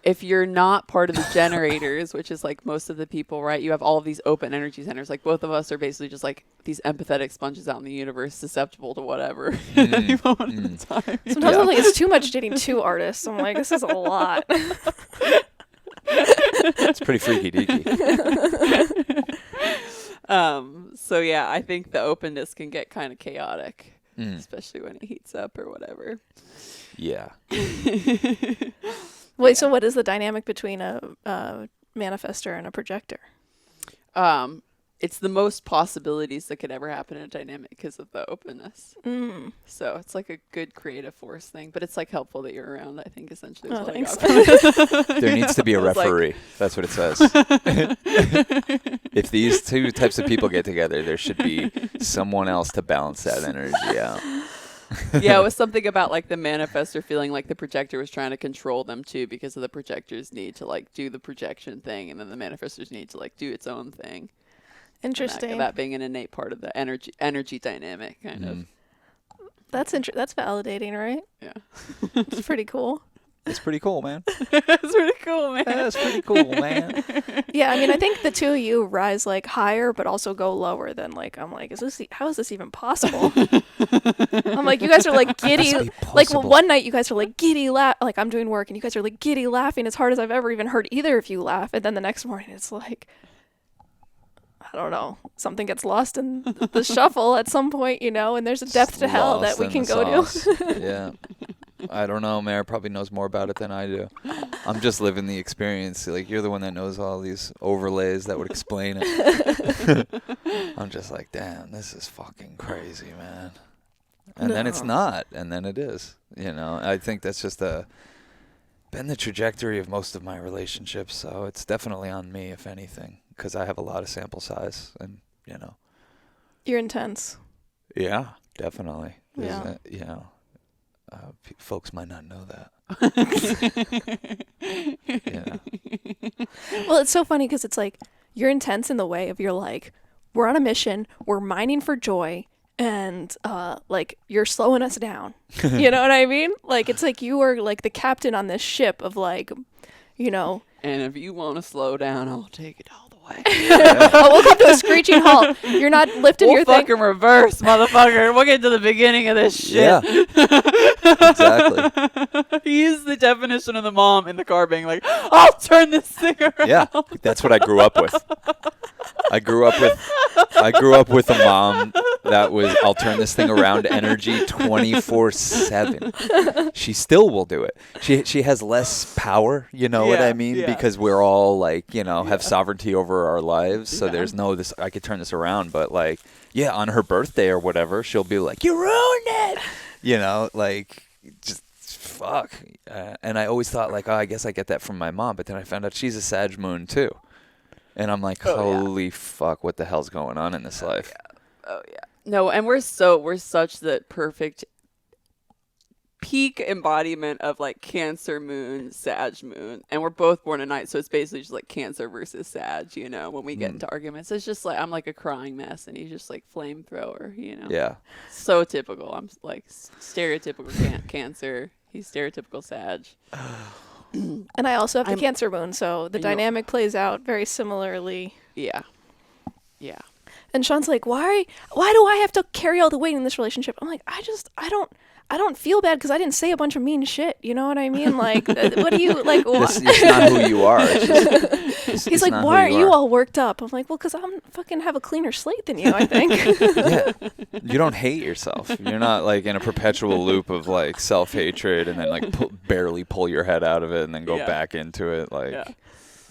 if you're not part of the generators, which is like most of the people, right? You have all of these open energy centers. Like both of us are basically just like these empathetic sponges out in the universe, susceptible to whatever at any moment in time. Sometimes I'm like, it's too much dating two artists. I'm like, this is a lot. It's pretty freaky deaky. So yeah, I think the openness can get kind of chaotic, especially when it heats up or whatever. Yeah. Wait, so what is the dynamic between a manifestor and a projector? It's the most possibilities that could ever happen in a dynamic because of the openness. So it's like a good creative force thing, but it's like helpful that you're around, I think, essentially. Oh, thanks. There needs to be a referee. That's what it says. If these two types of people get together, there should be someone else to balance that energy out. Yeah, it was something about like the manifestor feeling like the projector was trying to control them too, because of the projector's need to like do the projection thing, and then the manifestor's need to like do its own thing. Interesting. That being an innate part of the energy dynamic, kind of. That's validating, right? Yeah. It's pretty cool. It's pretty cool, man. It's pretty cool, man. That's pretty cool, man. Yeah, I mean, I think the two of you rise like higher, but also go lower than like, I'm like, how is this even possible? I'm like, you guys are like giddy. Like one night you guys are like giddy like I'm doing work and you guys are like giddy laughing as hard as I've ever even heard either of you laugh. And then the next morning it's like, I don't know, something gets lost in the shuffle at some point, and there's a depth to hell that we can go to. Yeah. I don't know. Mary probably knows more about it than I do. I'm just living the experience. Like, you're the one that knows all these overlays that would explain it. I'm just like, damn, this is fucking crazy, man. And then it's not, and then it is. I think that's just been the trajectory of most of my relationships. So it's definitely on me, if anything, because I have a lot of sample size, and You're intense. Yeah, definitely. Yeah. Folks might not know that. Well, it's so funny because it's like you're intense in the way of you're like, we're on a mission, we're mining for joy, and like you're slowing us down. You know what I mean? Like it's like you are like the captain on this ship of like, And if you want to slow down, I'll take it all the way. We'll come to a screeching halt. You're not lifting your thing. We'll fucking reverse, motherfucker. We'll get to the beginning of this shit. Yeah. Exactly. He's the definition of the mom in the car being like, I'll turn this thing around. Yeah, that's what I grew up with. I grew up with a mom that was, I'll turn this thing around energy 24/7. She still will do it. She has less power, you know what I mean? Yeah. Because we're all like, have sovereignty over our lives. So there's no this, I could turn this around. But like, on her birthday or whatever, she'll be like, you ruined it. Like, just fuck. And I always thought like, I guess I get that from my mom. But then I found out she's a Sag moon too. And I'm like, holy fuck, what the hell's going on in this life? Oh yeah. No, and we're such the perfect peak embodiment of like Cancer moon, Sag moon, and we're both born at night, so it's basically just like Cancer versus Sag. When we get into arguments, it's just like I'm like a crying mess, and he's just like flamethrower. Yeah. So typical. I'm like stereotypical Cancer. He's stereotypical Sag. And I also have the Cancer moon, so the dynamic plays out very similarly. Yeah. Yeah. And Sean's like, why do I have to carry all the weight in this relationship? I'm like, I don't feel bad because I didn't say a bunch of mean shit. You know what I mean? Like, what do you like? It's not who you are. He's like, why aren't you all worked up? I'm like, well, because I'm fucking have a cleaner slate than you, I think. Yeah. You don't hate yourself. You're not like in a perpetual loop of like self-hatred and then like barely pull your head out of it and then go back into it. Like,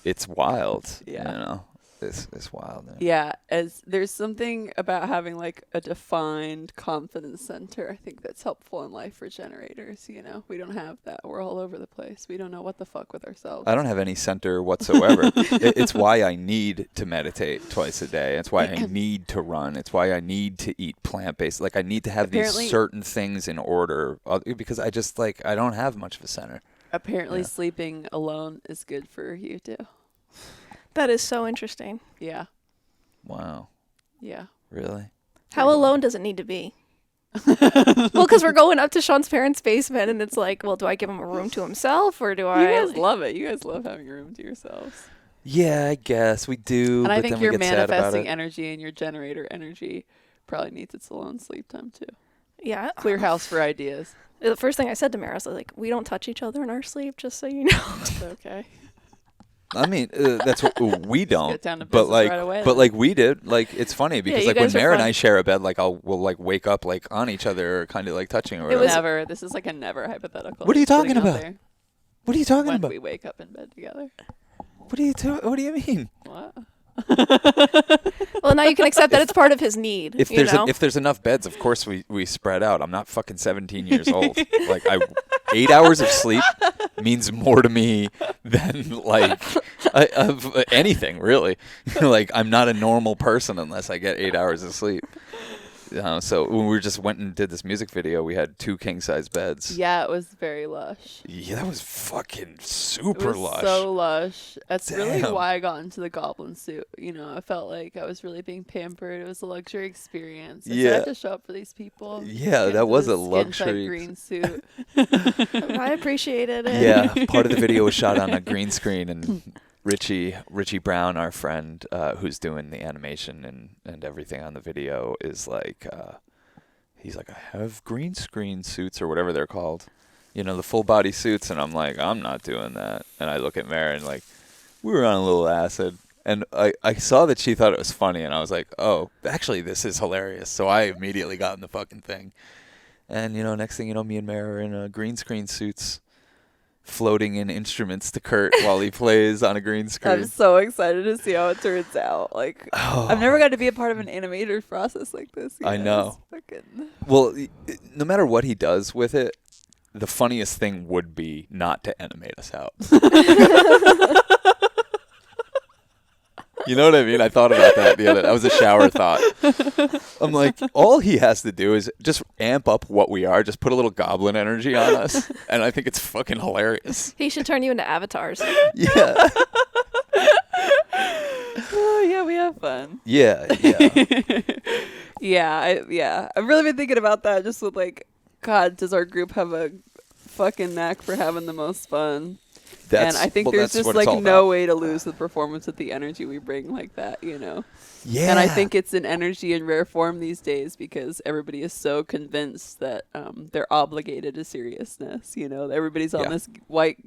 it's wild. Yeah. It's wild. Yeah, as there's something about having like a defined confidence center. I think that's helpful in life for generators. We don't have that. We're all over the place. We don't know what the fuck with ourselves. I don't have any center whatsoever. It's why I need to meditate twice a day. It's why I need to run. It's why I need to eat plant-based. Like I need to have these certain things in order because I just like I don't have much of a center. Apparently, sleeping alone is good for you too. That is so interesting. Yeah. Wow. Yeah. Really? How alone does it need to be? Well, because we're going up to Sean's parents' basement, and it's like, well, do I give him a room to himself, or do I? You guys love it. You guys love having a room to yourselves. Yeah, I guess we do. And I but think then your we get sad about manifesting it. energy and your generator energy probably needs its alone sleep time too. Yeah. Clear house for ideas. The first thing I said to Mara was like, we don't touch each other in our sleep, just so you know. That's okay. I mean, that's what we don't. Get down to but business like, right away, but then. like we did. Like it's funny because you like when guys are Mara and fun. I share a bed, like we'll like wake up like on each other, kind of like touching or whatever. Never. This is like a never hypothetical. What are you Just putting talking out about? there What are you talking when about? we wake up in bed together. What do you mean? What? Well, now you can accept that it's part of his need. If you there's know? if there's enough beds, of course we spread out. I'm not fucking 17 years old. Like 8 hours of sleep means more to me than like of anything really. Like I'm not a normal person unless I get 8 hours of sleep. So when we just went and did this music video, we had 2 king-size beds. Yeah, it was very lush. Yeah, that was fucking It super was lush. so lush. That's really Damn. why I got into the goblin suit. I felt like I was really being pampered. It was a luxury experience. I Yeah. had to show up for these people. Yeah, Get that was this a luxury green suit. I appreciated it. Yeah, part of the video was shot on a green screen, and Richie Brown, our friend, who's doing the animation and everything on the video, is like, he's like, I have green screen suits or whatever they're called, the full body suits, and I'm like, I'm not doing that. And I look at Mary and like, we were on a little acid, and I saw that she thought it was funny, and I was like, oh, actually, this is hilarious. So I immediately got in the fucking thing, and next thing you know, me and Mary are in green screen suits, floating in instruments to Kurt while he plays on a green screen. I'm so excited to see how it turns out. Like, I've never got to be a part of an animator process like this. I know. Fucking... Well, no matter what he does with it, the funniest thing would be not to animate us out. You know what I mean? I thought about that that was a shower thought. I'm like, all he has to do is just amp up what we are, just put a little goblin energy on us, and I think it's fucking hilarious. He should turn you into avatars. Yeah. Oh, yeah, we have fun. Yeah. Yeah. I've really been thinking about that, just with like, God, does our group have a fucking knack for having the most fun? And I think there's just like no way to lose the performance with the energy we bring like that, Yeah. And I think it's an energy in rare form these days because everybody is so convinced that they're obligated to seriousness. Everybody's on this white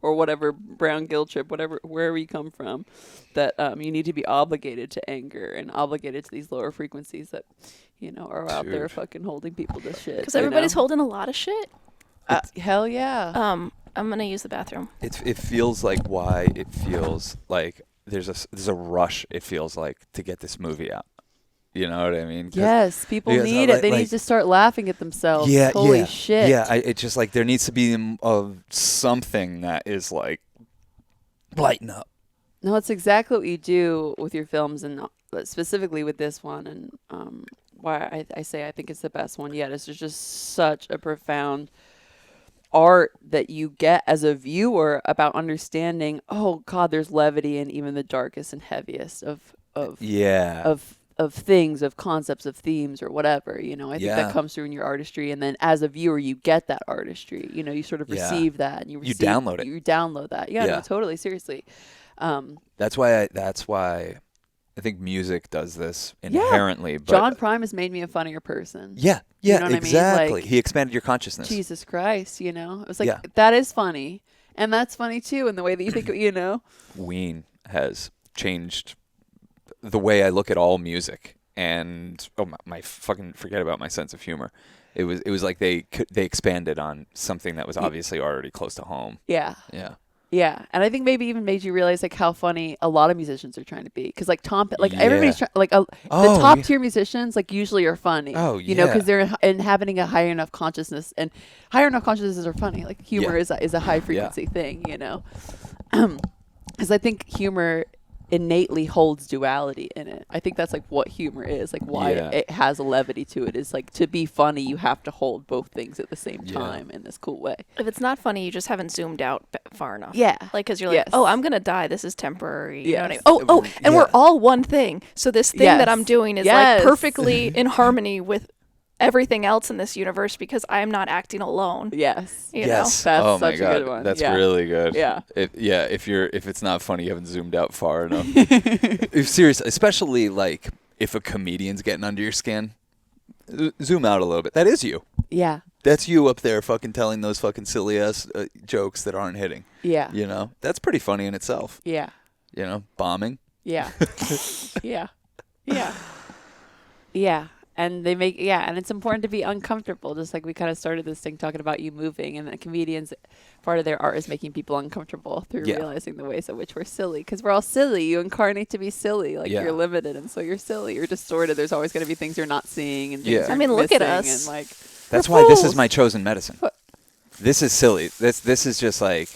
or whatever brown guilt trip, wherever you come from, that you need to be obligated to anger and obligated to these lower frequencies that are out there fucking holding people to shit. Because everybody's holding a lot of shit. Hell yeah. I'm gonna use the bathroom. It feels like why it feels like there's a rush. It feels like to get this movie out. You know what I mean? Yes, people need it. They need to start laughing at themselves. Yeah, Holy shit. Yeah, it's just like there needs to be something that is like lighten up. No, it's exactly what you do with your films, and specifically with this one. And why I say I think it's the best one yet is there's just such a profound art that you get as a viewer about understanding, oh God, there's levity in even the darkest and heaviest of things, of concepts, of themes, or whatever. I think that comes through in your artistry, and then as a viewer you get that artistry. You sort of receive that, and you download it. You download that. No, totally, seriously. That's why I think music does this inherently. But John Prime has made me a funnier person. Yeah, You know what exactly. I mean? Like, he expanded your consciousness. Jesus Christ, it was like, that is funny. And that's funny too, in the way that you think, Ween has changed the way I look at all music. And, my fucking forget about my sense of humor. It was like they expanded on something that was obviously already close to home. Yeah. Yeah. Yeah, and I think maybe even made you realize like how funny a lot of musicians are trying to be, because like everybody's trying, like the top tier musicians like usually are funny. Oh yeah, because they're inhabiting a higher enough consciousness, and higher enough consciousnesses are funny. Like humor is a high frequency thing, because I think humor innately holds duality in it. I think that's like what humor is, like why it has a levity to it, is like to be funny you have to hold both things at the same time in this cool way. If it's not funny, you just haven't zoomed out far enough. Yeah, like because you're like, oh, I'm gonna die, this is temporary. You know what I mean? And we're all one thing, so this thing that I'm doing is like perfectly in harmony with everything else in this universe because I'm not acting alone. Yes. You know? That's such a good one. That's really good. Yeah. If it's not funny, you haven't zoomed out far enough. If serious, especially like if a comedian's getting under your skin, zoom out a little bit. That is you. Yeah. That's you up there fucking telling those fucking silly ass jokes that aren't hitting. Yeah. That's pretty funny in itself. Yeah. Bombing. Yeah. Yeah. Yeah. Yeah. And they make, and it's important to be uncomfortable, just like we kind of started this thing talking about you moving, and the comedians, part of their art is making people uncomfortable through realizing the ways in which we're silly, because we're all silly. You incarnate to be silly, like you're limited, and so you're silly, you're distorted. There's always going to be things you're not seeing, and things you're look at missing, us. And like that's why this is my chosen medicine. This is silly. This is just like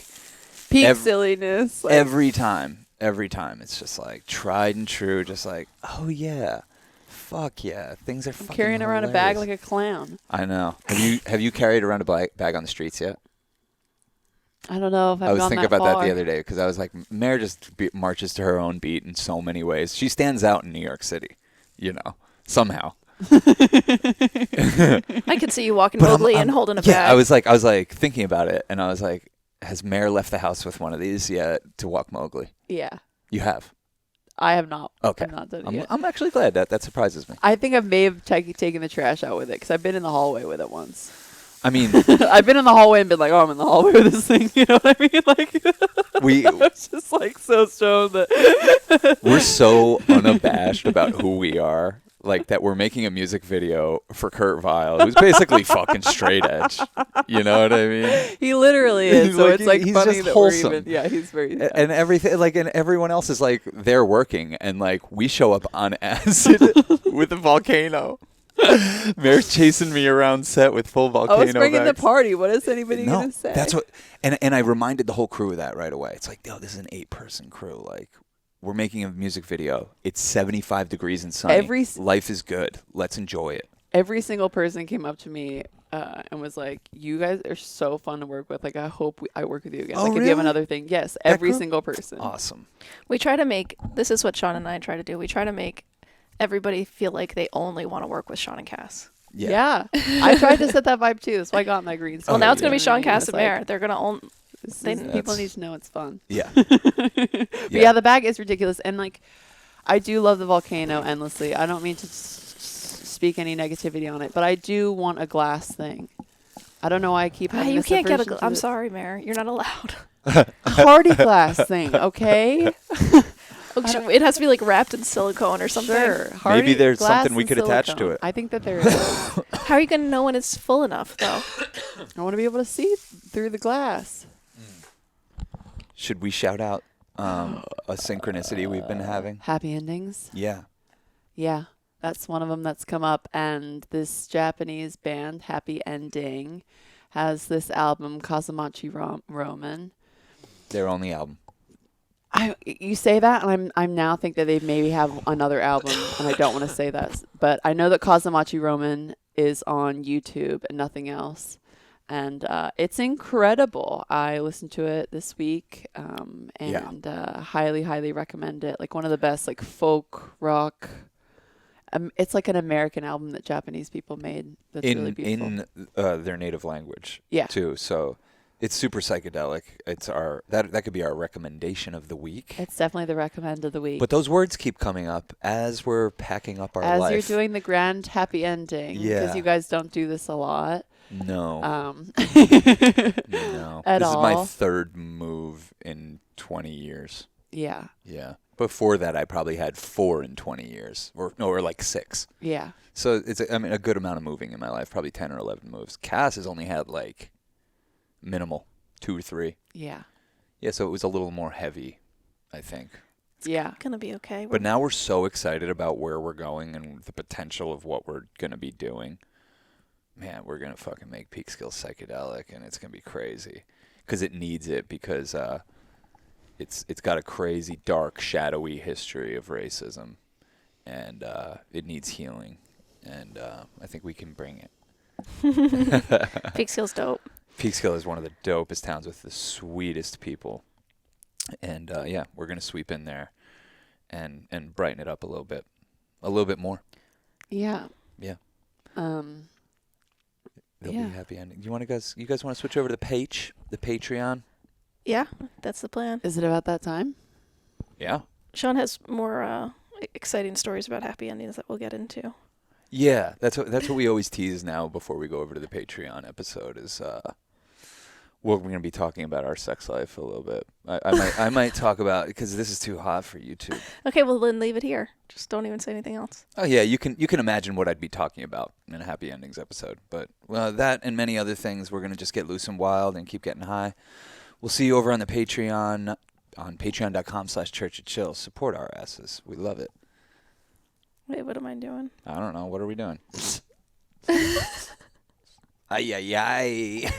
peak silliness. Like, every time, it's just like tried and true. Just like, oh yeah. Fuck yeah, things are I'm fucking carrying around a bag like a clown. I know. Have you carried around a bag on the streets yet? I don't know if I've I was gone thinking that about far. that the other day because I was like, Mare just marches to her own beat in so many ways. She stands out in New York City, somehow. I could see you walking Mowgli and holding a bag. Yeah, I was like thinking about it, and I was like, has Mare left the house with one of these yet to walk Mowgli? Yeah. You have? I have not. Okay. I've not done it yet. I'm actually glad that surprises me. I think I may have taken the trash out with it because I've been in the hallway with it once. I mean, I've been in the hallway and been like, oh, I'm in the hallway with this thing. You know what I mean? Like, we I was just like so stoned that we're so unabashed about who we are. Like that we're making a music video for Kurt Vile, who's basically fucking straight edge. You know what I mean? he literally is. He's So like- it's like he's funny just that wholesome. we're even. Yeah, he's very. And everything, like, and everyone else is like they're working, and like we show up on acid with a volcano. Mare's chasing me around set with full volcano. I was bringing the bags. party. What is anybody No, gonna say? that's what. And I reminded the whole crew of that right away. It's like, yo, this is an 8-person crew. Like, we're making a music video. It's 75 degrees and sunny. Life is good. Let's enjoy it. Every single person came up to me and was like, "You guys are so fun to work with. Like, I hope I work with you again. Oh, like, if you have really? another thing, yes, That every group? single person. Awesome. We try to make, this is what Sean and I try to do. We try to make everybody feel like they only want to work with Sean and Cass. Yeah. I tried to set that vibe too. That's why I got my green. Well, Oh, now it's going to yeah. be Sean, Cass, It's and like, Mare. They're going to own. people That's- need to know it's fun. Yeah. But yeah, the bag is ridiculous, and like, I do love the volcano endlessly. I don't mean to speak any negativity on it, but I do want a glass thing. I don't know why I keep having You this can't get a. aversion to I'm the sorry, Mare. You're not allowed. party glass thing, okay? It has to be like wrapped in silicone or something. Sure. Maybe there's glass something we and could attach to silicone. it. I think that there is. How are you going to know when it's full enough, though? I want to be able to see through the glass. Should we shout out a synchronicity we've been having? Happy endings. Yeah. Yeah, that's one of them that's come up. And this Japanese band, Happy Ending, has this album, Kazamachi Roman. Their only album. You say that, and I'm now think that they maybe have another album, and I don't want to say that, but I know that Kazamachi Roman is on YouTube and nothing else, and it's incredible. I listened to it this week, and highly, highly recommend it. Like one of the best, like folk rock. It's like an American album that Japanese people made. That's really beautiful. In their native language. Yeah. Too. So. It's super psychedelic. It's that could be our recommendation of the week. It's definitely the recommend of the week. But those words keep coming up as we're packing up our as life. you're doing the grand happy ending, because Yeah. you guys don't do this a lot. No. No. This is my all. third move in 20 years. Yeah. Yeah. Before that, I probably had 4 in 20 years, or like 6. Yeah. So it's a good amount of moving in my life, probably 10 or 11 moves. Cass has only had like minimal 2 or 3. Yeah. Yeah, so it was a little more heavy, I think. Yeah. Going to be okay. But now we're so excited about where we're going and the potential of what we're going to be doing. Man, we're going to fucking make Peak Skills psychedelic, and it's going to be crazy. Because it needs it, because it's got a crazy, dark, shadowy history of racism. And it needs healing. And I think we can bring it. Peak Skill's dope. Peekskill is one of the dopest towns with the sweetest people. And, we're going to sweep in there and brighten it up a little bit more. Yeah. Yeah. Um. There'll Yeah. be a happy ending. You guys want to switch over to the Patreon? Yeah, that's the plan. Is it about that time? Yeah. Sean has more exciting stories about happy endings that we'll get into. Yeah, that's what we always tease now before we go over to the Patreon episode is we're going to be talking about our sex life a little bit. I might talk about, because this is too hot for YouTube. Okay, well then leave it here. Just don't even say anything else. Oh yeah, you can imagine what I'd be talking about in a happy endings episode. But that and many other things, we're going to just get loose and wild and keep getting high. We'll see you over on the Patreon on patreon.com/churchofchill. Support our asses. We love it. Wait, what am I doing? I don't know. What are we doing? Ay, ay, ay.